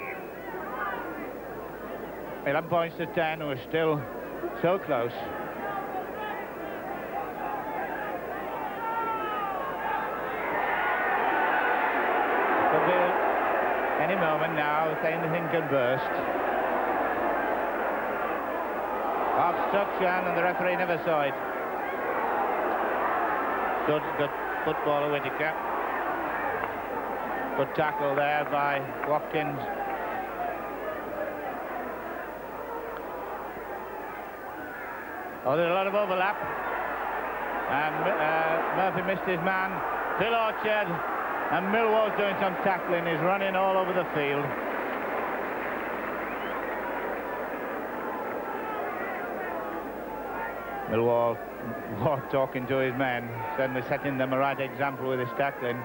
11 points to 10. We're still so close. Could be any moment now if anything can burst. Obstruction, and the referee never saw it. Good footballer, Whittaker. Good tackle there by Watkins. Oh, there's a lot of overlap. And Murphy missed his man. Phil Orchard. And Millwall's doing some tackling. He's running all over the field. Millwall talking to his men. Certainly setting them a right example with his tackling.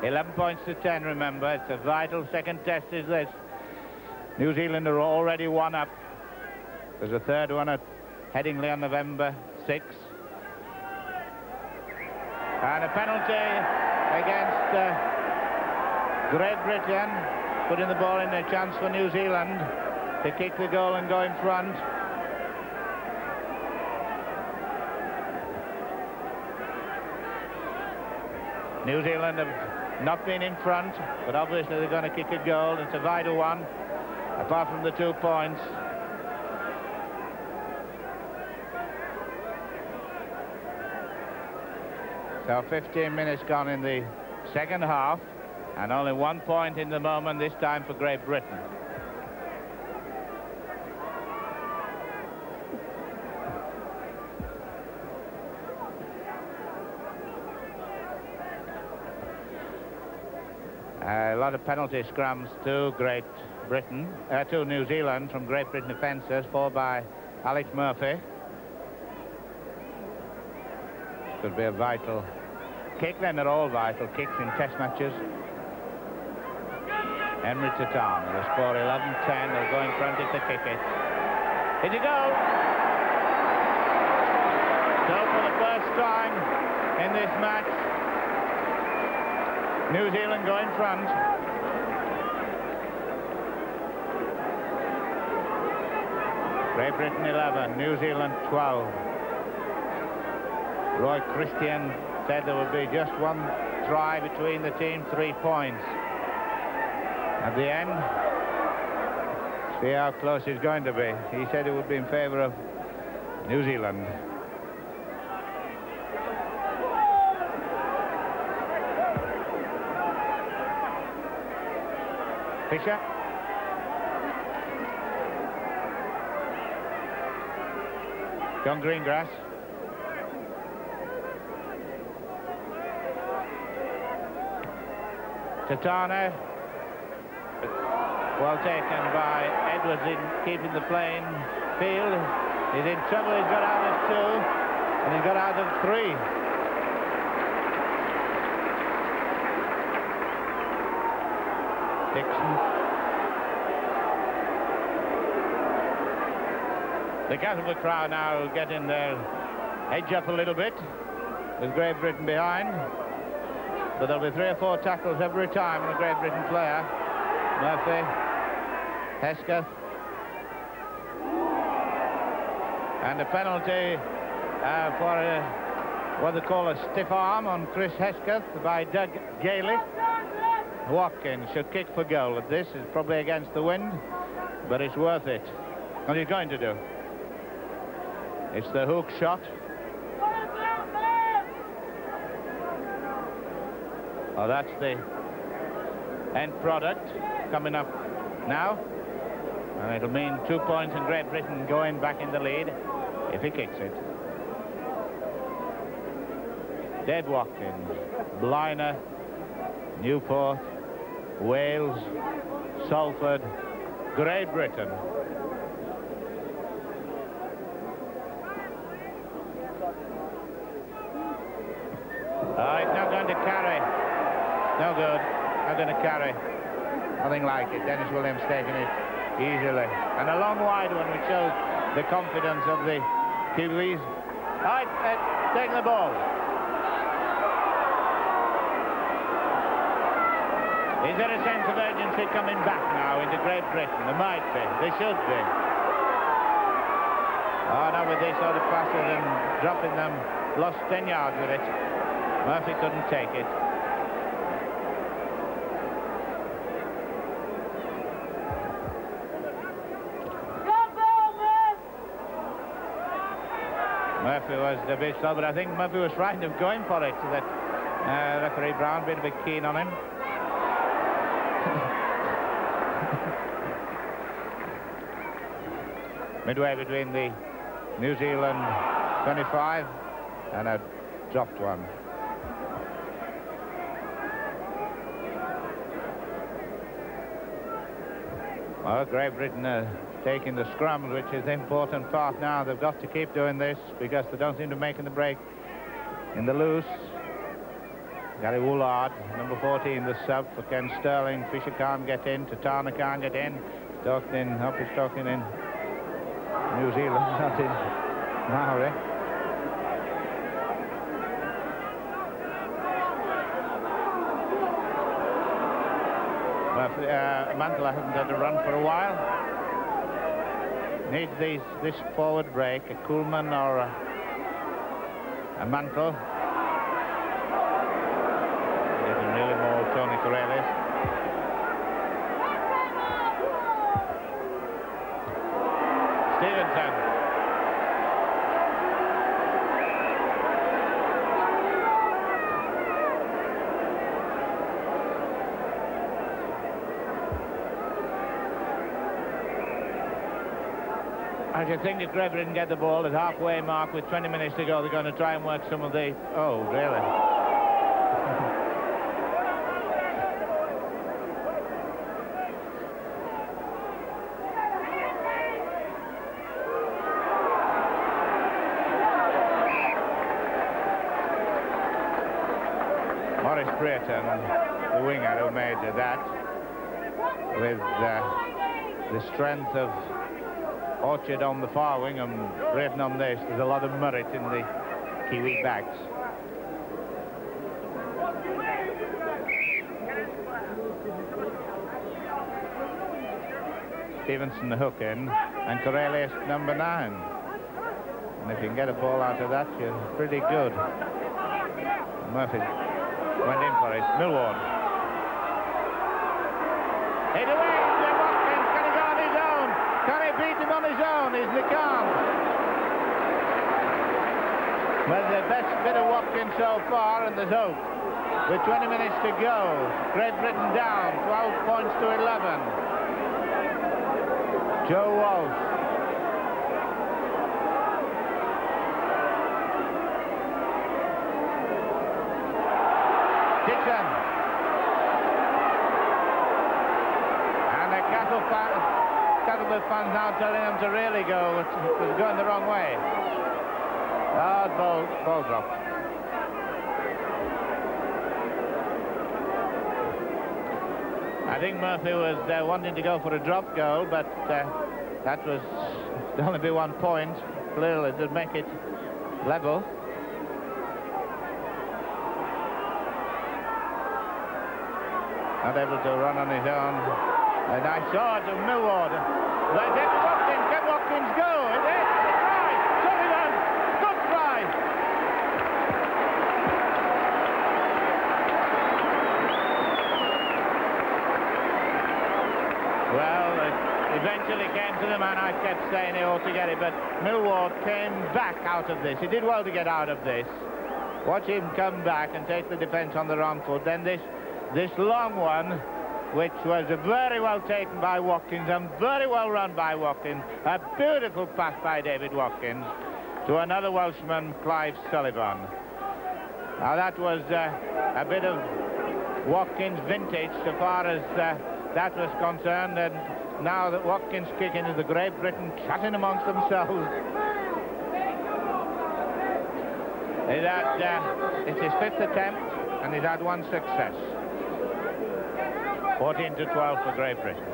11 points to 10, remember. It's a vital second test, is this. New Zealand are already one up. There's a third one at Headingley on November 6th. And a penalty against Great Britain, putting the ball in, a chance for New Zealand to kick the goal and go in front. New Zealand have not been in front, but obviously they're going to kick a goal. It's a vital one, apart from the 2 points. So 15 minutes gone in the second half, and only 1 point in the moment this time for Great Britain. lot of penalty scrums to Great Britain, to New Zealand from Great Britain defences, 4 by Alex Murphy. Could be a vital kick, then they're all vital kicks in test matches. Henry Titan, the score 11-10, they'll go in front if they kick it. Here you go! So for the first time in this match, New Zealand go in front. Great Britain 11, New Zealand 12. Roy Christian said there would be just one try between the team, 3 points. At the end, see how close it's going to be. He said it would be in favour of New Zealand. Fisher. John Greengrass. Tatana. Well taken by Edwards in keeping the playing field. He's in trouble. He's got out of 2 and he's got out of 3. Dixon. The Catherwood crowd now getting their edge up a little bit with Great Britain behind. But there'll be 3 or 4 tackles every time on a Great Britain player. Murphy, Hesketh, and a penalty for what they call a stiff arm on Chris Hesketh by Doug Gailey. Watkins should kick for goal. This is probably against the wind, but it's worth it. What he's going to do. It's the hook shot. Oh, that's the end product coming up now. And it'll mean 2 points and Great Britain going back in the lead if he kicks it. Dave Watkins, Bliner, Newport, Wales, Salford, Great Britain. Oh, it's not going to carry. No good. Not going to carry. Nothing like it. Dennis Williams taking it easily. And a long wide one which shows the confidence of the Kiwis. All right, taking the ball. Is there a sense of urgency coming back now into Great Britain? There might be. There should be. Oh, now with this sort of passes and dropping them, lost 10 yards with it. Murphy couldn't take it. Murphy was a bit slow, but I think Murphy was frightened of going for it, so that referee Brown being a bit keen on him. Midway between the New Zealand 25 and a dropped one. Well, Great Britain taking the scrums, which is the important part now. They've got to keep doing this because they don't seem to be making the break in the loose. Gary Woolard, number 14, the sub for Ken Sterling. Fisher can't get in. Tatana can't get in. Stoked in. Hope is Stoked in New Zealand, not in Maori. Mantle hasn't had a run for a while. Needs this forward break, a Kuhlman or a Mantle. Getting really more Tony Corellis. Stevenson. I should think if Great Britain get the ball at halfway mark with 20 minutes to go, they're going to try and work some of the... Oh, really? Burton, the winger who made that, with the strength of Orchard on the far wing and Braden on this. There's a lot of merit in the Kiwi backs. Stevenson the hook in, and Corellius number 9. And if you can get a ball out of that, you're pretty good. Murphy went in for it. Millward. Hit away! Watkins, can he go on his own? Can he beat him on his own? He can't. Well, the best bit of Watkins so far, and there's hope. With 20 minutes to go, Great Britain down, 12 points to 11. Joe Walsh. Dixon. And the Cattlebird fans now telling them to really go. It was going the wrong way. Ball dropped. I think Murphy was wanting to go for a drop goal, but that was only be 1 point. Clearly did make it level. Not able to run on his own. A nice shot of Millward. But then Watkins, can Watkins go? Is it? Try! Sullivan! Good try! Well, it eventually came to the man. I kept saying he ought to get it, but Millward came back out of this. He did well to get out of this. Watch him come back and take the defence on the wrong foot. Then this long one, which was very well taken by Watkins and very well run by Watkins. A beautiful pass by David Watkins to another Welshman, Clive Sullivan. Now that was a bit of Watkins vintage so far as that was concerned, and now that Watkins kicking is the Great Britain chatting amongst themselves. It's his 5th attempt and he's had 1 success. 14 to 12 for Great Britain.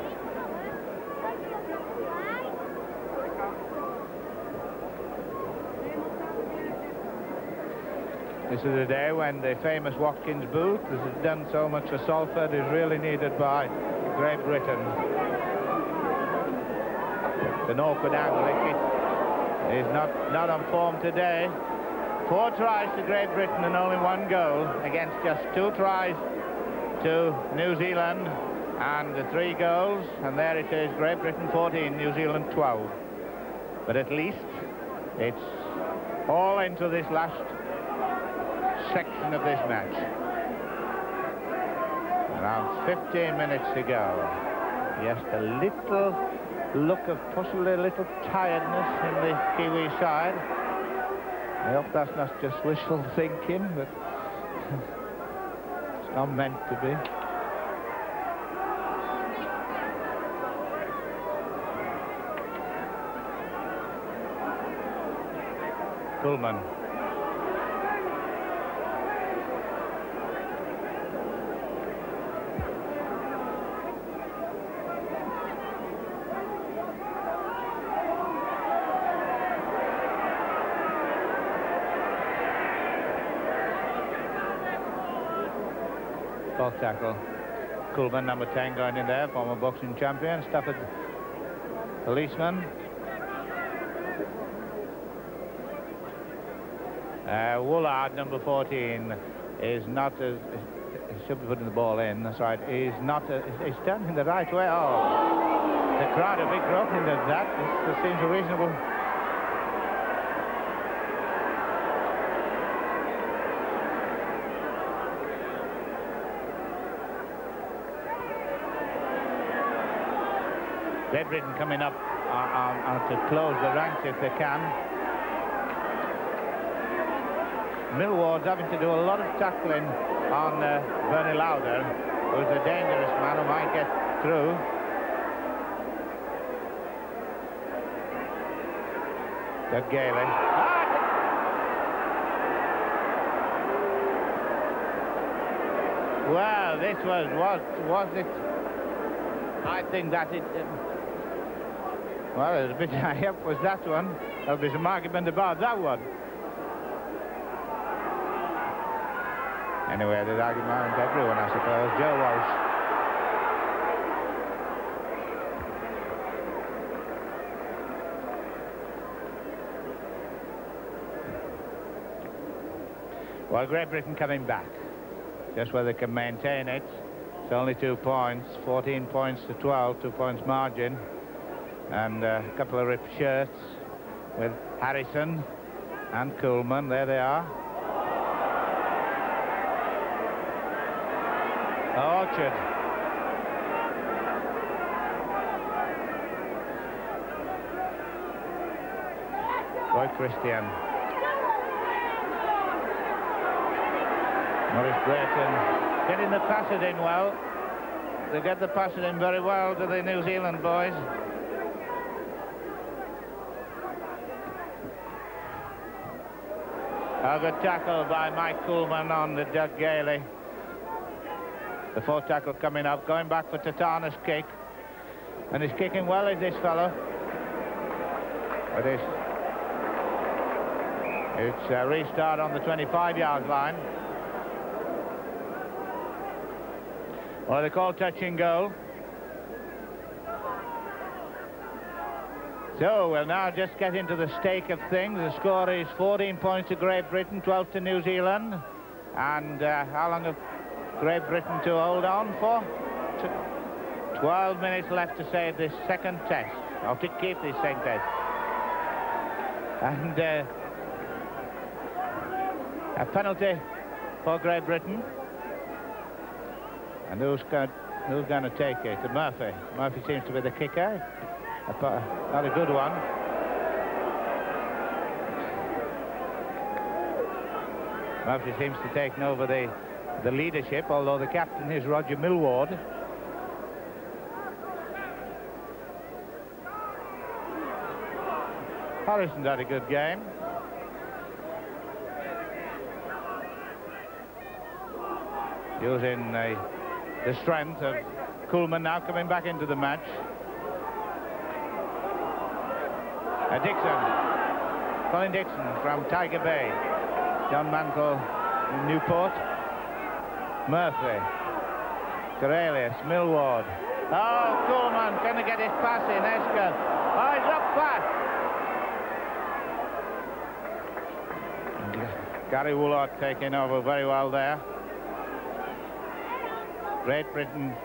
This is a day when the famous Watkins boot that has done so much for Salford is really needed by Great Britain. The awkward Anglic is not on form today. 4 tries to Great Britain and only 1 goal against just 2 tries to New Zealand and the 3 goals, and there it is, Great Britain 14, New Zealand 12. But at least it's all into this last section of this match. Around 15 minutes to go. Just a little look of possibly a little tiredness in the Kiwi side. I hope that's not just wishful thinking, but it's not meant to be. Kuhlman. Ball tackle. Kuhlman, number 10, going in there, former boxing champion, Stafford policeman. Woolard, number 14, is not as... He should be putting the ball in, that's right. He's not... He's standing the right way. Oh, the crowd are big groping at that. This seems a reasonable... Great Britain coming up to close the ranks if they can. Millward's having to do a lot of tackling on Bernie Lauder, who's a dangerous man who might get through. Doug Gailey. Well, this was it? I think that it... well, there's a bit high up was that one. There'll be some argument about that one. Anyway, there's argument with everyone, I suppose. Joe Walsh. Well, Great Britain coming back. Just whether they can maintain it. It's only 2 points, 14 points to 12, 2 points margin. And a couple of ripped shirts with Harrison and Coolman. There they are. Orchard. Roy Christian. Maurice Brayton getting the passes in well. They get the passes in very well to the New Zealand boys. A good tackle by Mike Coolman on the Doug Gailey. The fourth tackle coming up, going back for Tatana's kick. And he's kicking well, is this fellow. But it's a restart on the 25-yard line. Well, they call touching goal. So we'll now just get into the stake of things. The score is 14 points to Great Britain, 12 to New Zealand. And how long have Great Britain to hold on for? 12 minutes left to save this second test, or to keep this second test. And a penalty for Great Britain. And who's going to take it? Murphy. Murphy seems to be the kicker. Not a good one. Murphy seems to take over the leadership, although the captain is Roger Millward. Harrison's had a good game. Using the strength of Coolman now coming back into the match. Dixon. Colin Dixon from Tiger Bay. John Mantle in Newport. Murphy. Corellius. Millward. Oh, Coolman, can he get his pass in? Esker. Oh, he's up fast. Gary Woolard taking over very well there. Great Britain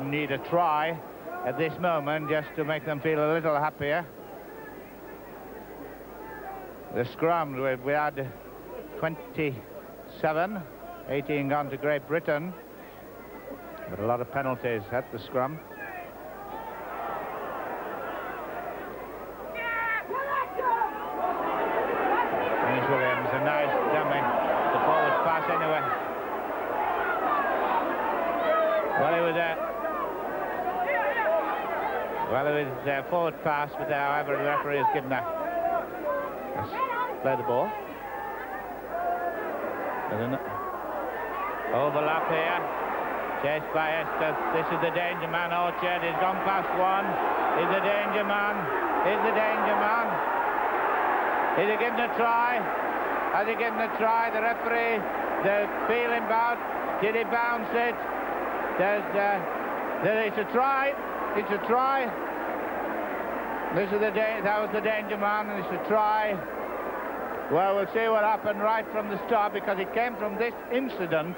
need a try at this moment just to make them feel a little happier. The scrum, we had 27, 18 gone to Great Britain, but a lot of penalties at the scrum. Dennis Williams, a nice dummy. The forward pass anyway. Well, it was a forward pass, but however the referee has given that. Let's play the ball. Overlap here. Chased by Estes. This is the danger man. Orchard. He's gone past one. He's the danger man. He's the danger man. Is he getting a try? Has he getting a try? The referee, they're feeling about. Did he bounce it? It's a try. It's a try. That was the danger man, and it's a try. Well, we'll see what happened right from the start, because it came from this incident.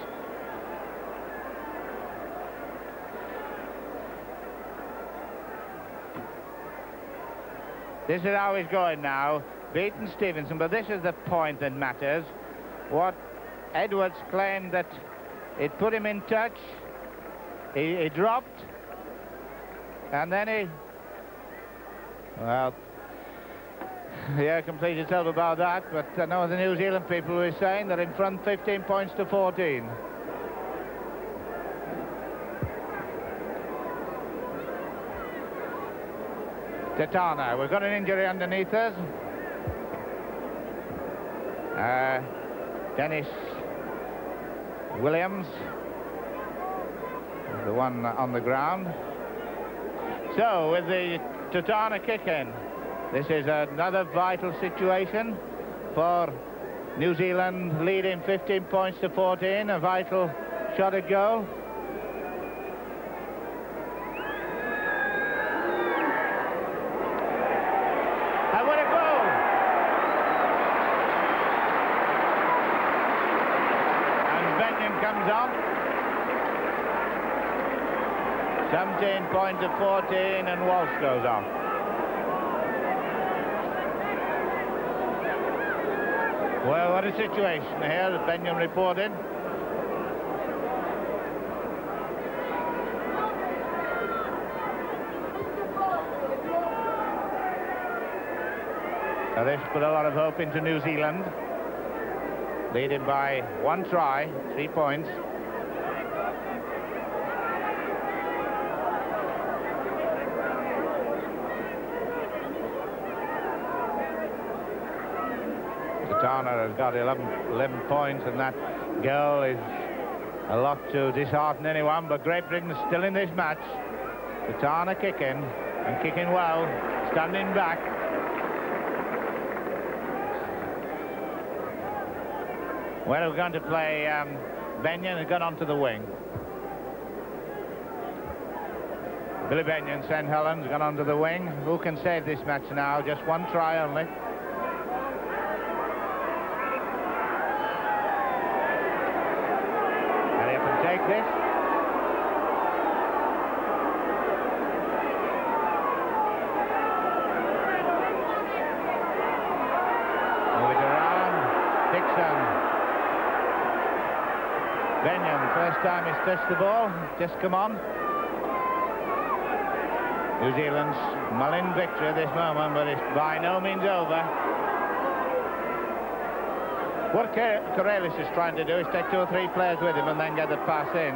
This is how he's going now. Beaten Stevenson, but this is the point that matters. What Edwards claimed that it put him in touch. He dropped, and then well, yeah, complete yourself about that, but I know the New Zealand people were saying they're in front 15 points to 14. Tatana, we've got an injury underneath us. Williams, the one on the ground. So with the Tutana kick in, this is another vital situation for New Zealand, leading 15 points to 14, a vital shot at goal. And what a goal! And Benyon comes on. 17 points to 14, and Walsh goes off. Well, what a situation here, as Benyon reported. So this put a lot of hope into New Zealand, leading by 1 try, 3 points. Turner has got 11 points, and that goal is a lot to dishearten anyone, but Great Britain is still in this match. Turner kicking, and kicking well, standing back. Well, we're going to play Benyon has gone onto the wing. Billy Benyon, St. Helens, gone onto the wing. Who can save this match now? Just 1 try only. Take this. Move it around. Dixon. Benyon, first time he's touched the ball. Just come on. New Zealand's mulling victory at this moment, but it's by no means over. What Corellis is trying to do is take 2 or 3 players with him and then get the pass in.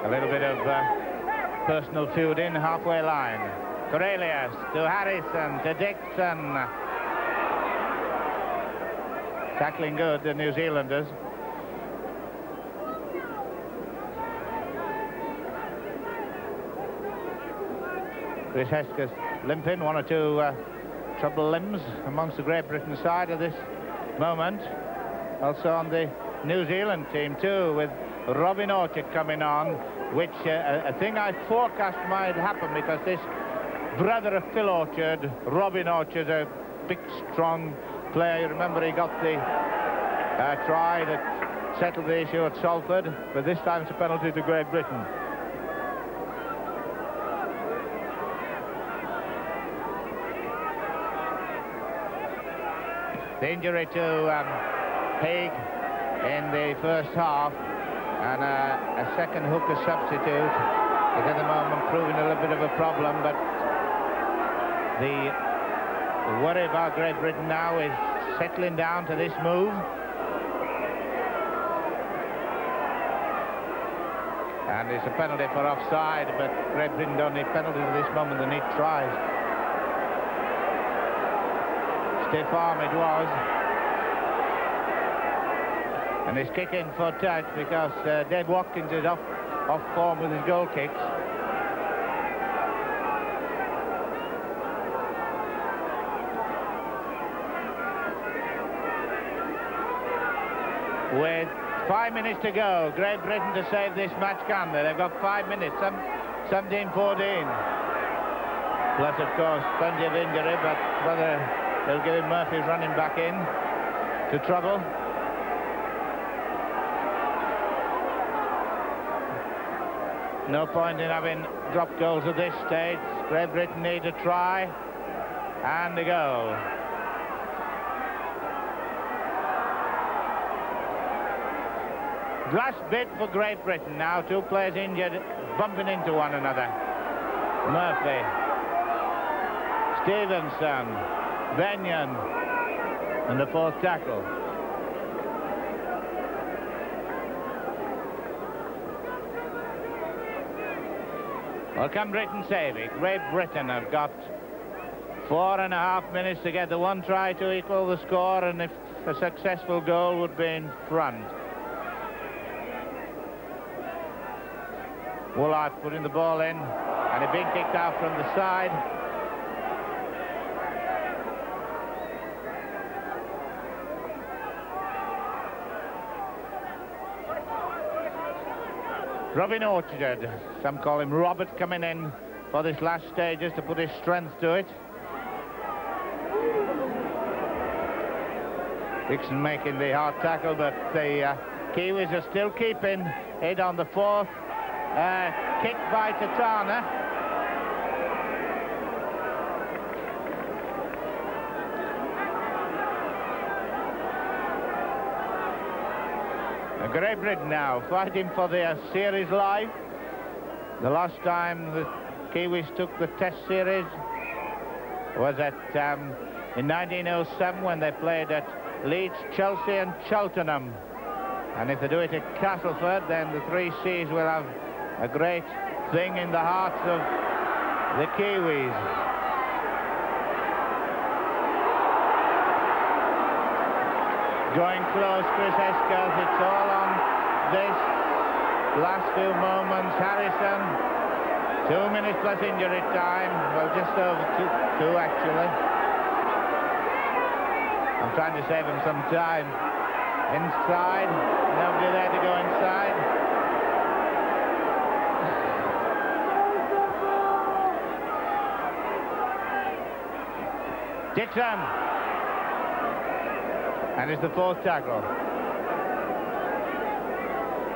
A little bit of personal feuding, halfway line. Corellius to Harrison, to Dixon. Tackling good, the New Zealanders. Chris Hesketh limping, 1 or 2 trouble limbs amongst the Great Britain side at this moment. Also on the New Zealand team too, with Robin Orchard coming on, which a thing I forecast might happen, because this brother of Phil Orchard, Robin Orchard, a big, strong player. You remember he got the try that settled the issue at Salford, but this time it's a penalty to Great Britain. The injury to Haig in the first half, and a second hooker substitute is at the moment proving a little bit of a problem, but the worry about Great Britain now is settling down to this move. And it's a penalty for offside, but Great Britain don't need penalties at this moment, they need tries. Stiff arm it was. And he's kicking for touch because Dave Watkins is off form with his goal kicks. With 5 minutes to go, Great Britain to save this match, can they? They've got 5 minutes, 17-14. Plus, of course, plenty of injury, but whether they'll give him Murphy's running back in to trouble. No point in having drop goals at this stage. Great Britain need a try and a goal. Last bit for Great Britain now. 2 players injured, bumping into one another. Murphy, Stevenson, Benyon, and the 4th tackle. Well, can Britain save it? Great Britain have got 4.5 minutes to get the one try to equal the score, and if a successful goal would be in front. Woolard putting the ball in, and it being kicked out from the side. Robin Orchard, some call him Robert, coming in for this last stages to put his strength to it. Dixon making the hard tackle, but the Kiwis are still keeping it on the fourth. Kick by Tatana. Great Britain now fighting for their series life. The last time the Kiwis took the Test series was at in 1907 when they played at Leeds, Chelsea and Cheltenham. And if they do it at Castleford, then the three C's will have a great thing in the hearts of the Kiwis. Going close, Chris Eskers, it's all on this last few moments. Harrison, 2 minutes plus injury time, well, just over two actually. I'm trying to save him some time. Inside, nobody there to go inside. Dixon. And it's the fourth tackle.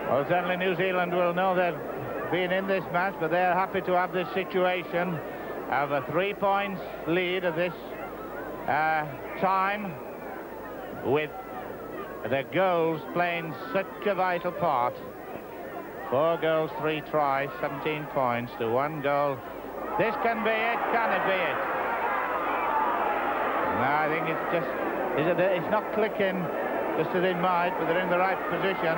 Well, certainly New Zealand will know they've been in this match, but they're happy to have this situation of a 3 points lead at this time, with the goals playing such a vital part. 4 goals, 3 tries, 17 points to 1 goal. This can be it, can it be it? No, I think it's just... It's not clicking just as it might, but they're in the right position.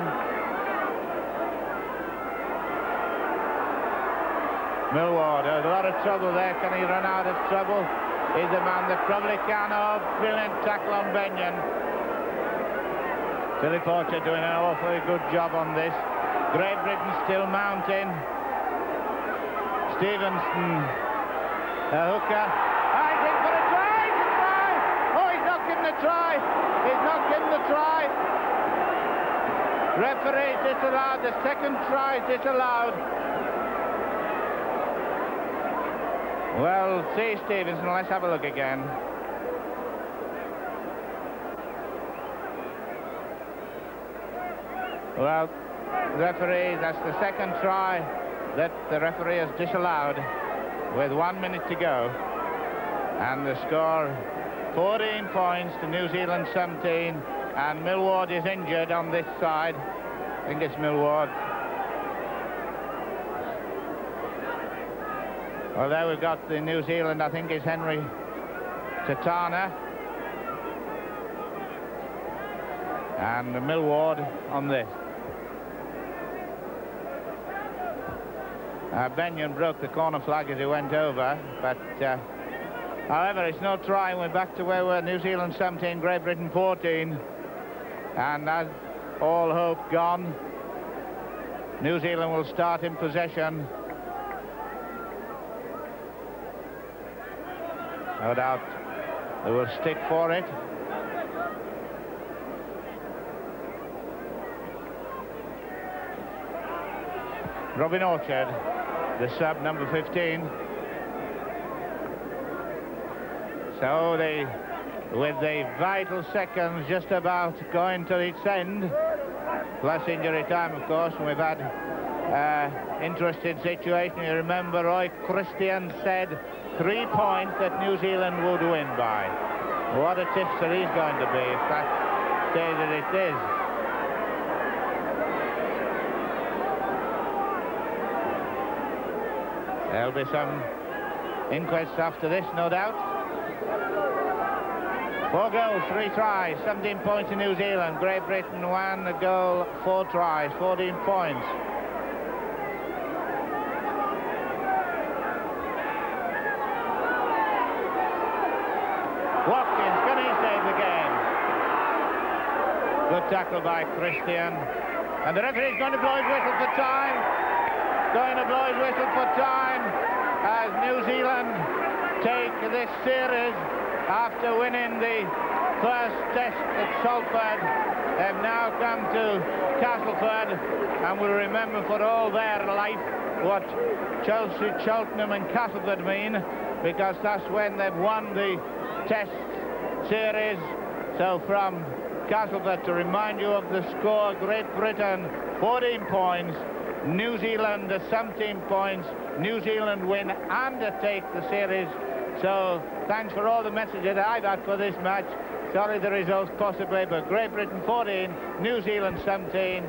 Millward, there's a lot of trouble there. Can he run out of trouble? He's the man that probably can. Oh, brilliant tackle on Benyon. Philip Orchard doing an awfully good job on this. Great Britain still mounting. Stevenson, a hooker. He's in for a try! Oh, he's not given a try! He's not given the try! Referee disallowed. The second try disallowed. Well, see Stevenson, let's have a look again. Well, referee, that's the second try that the referee has disallowed with 1 minute to go. And the score, 14 points to New Zealand 17, and Millward is injured on this side. I think it's Millward. Well, there we've got the New Zealand, I think it's Henry Tatana. And the Millward on this. Benyon broke the corner flag as he went over, but however, it's no try. We're back to where we were. New Zealand 17, Great Britain 14. And as all hope gone, New Zealand will start in possession. No doubt they will stick for it. Robin Orchard, the sub, number 15. So with the vital seconds just about going to its end, plus injury time, of course, and we've had interesting situation. You remember Roy Christian said 3 points that New Zealand would win by. What a tipster he's going to be if that stays as it is. There'll be some inquests after this, no doubt. 4 goals, 3 tries, 17 points in New Zealand. Great Britain 1 goal, 4 tries, 14 points. Watkins, can he save the game? Good tackle by Christian. And the referee's going to blow his whistle for time. Going to blow his whistle for time as New Zealand take this series after winning the first test at Salford. They've now come to Castleford and will remember for all their life what Chelsea, Cheltenham and Castleford mean, because that's when they've won the test series. So from Castleford, to remind you of the score, Great Britain 14 points, New Zealand 17 points. New Zealand win and take the series. So thanks for all the messages I've had for this match. Sorry the results possibly, but Great Britain 14, New Zealand 17.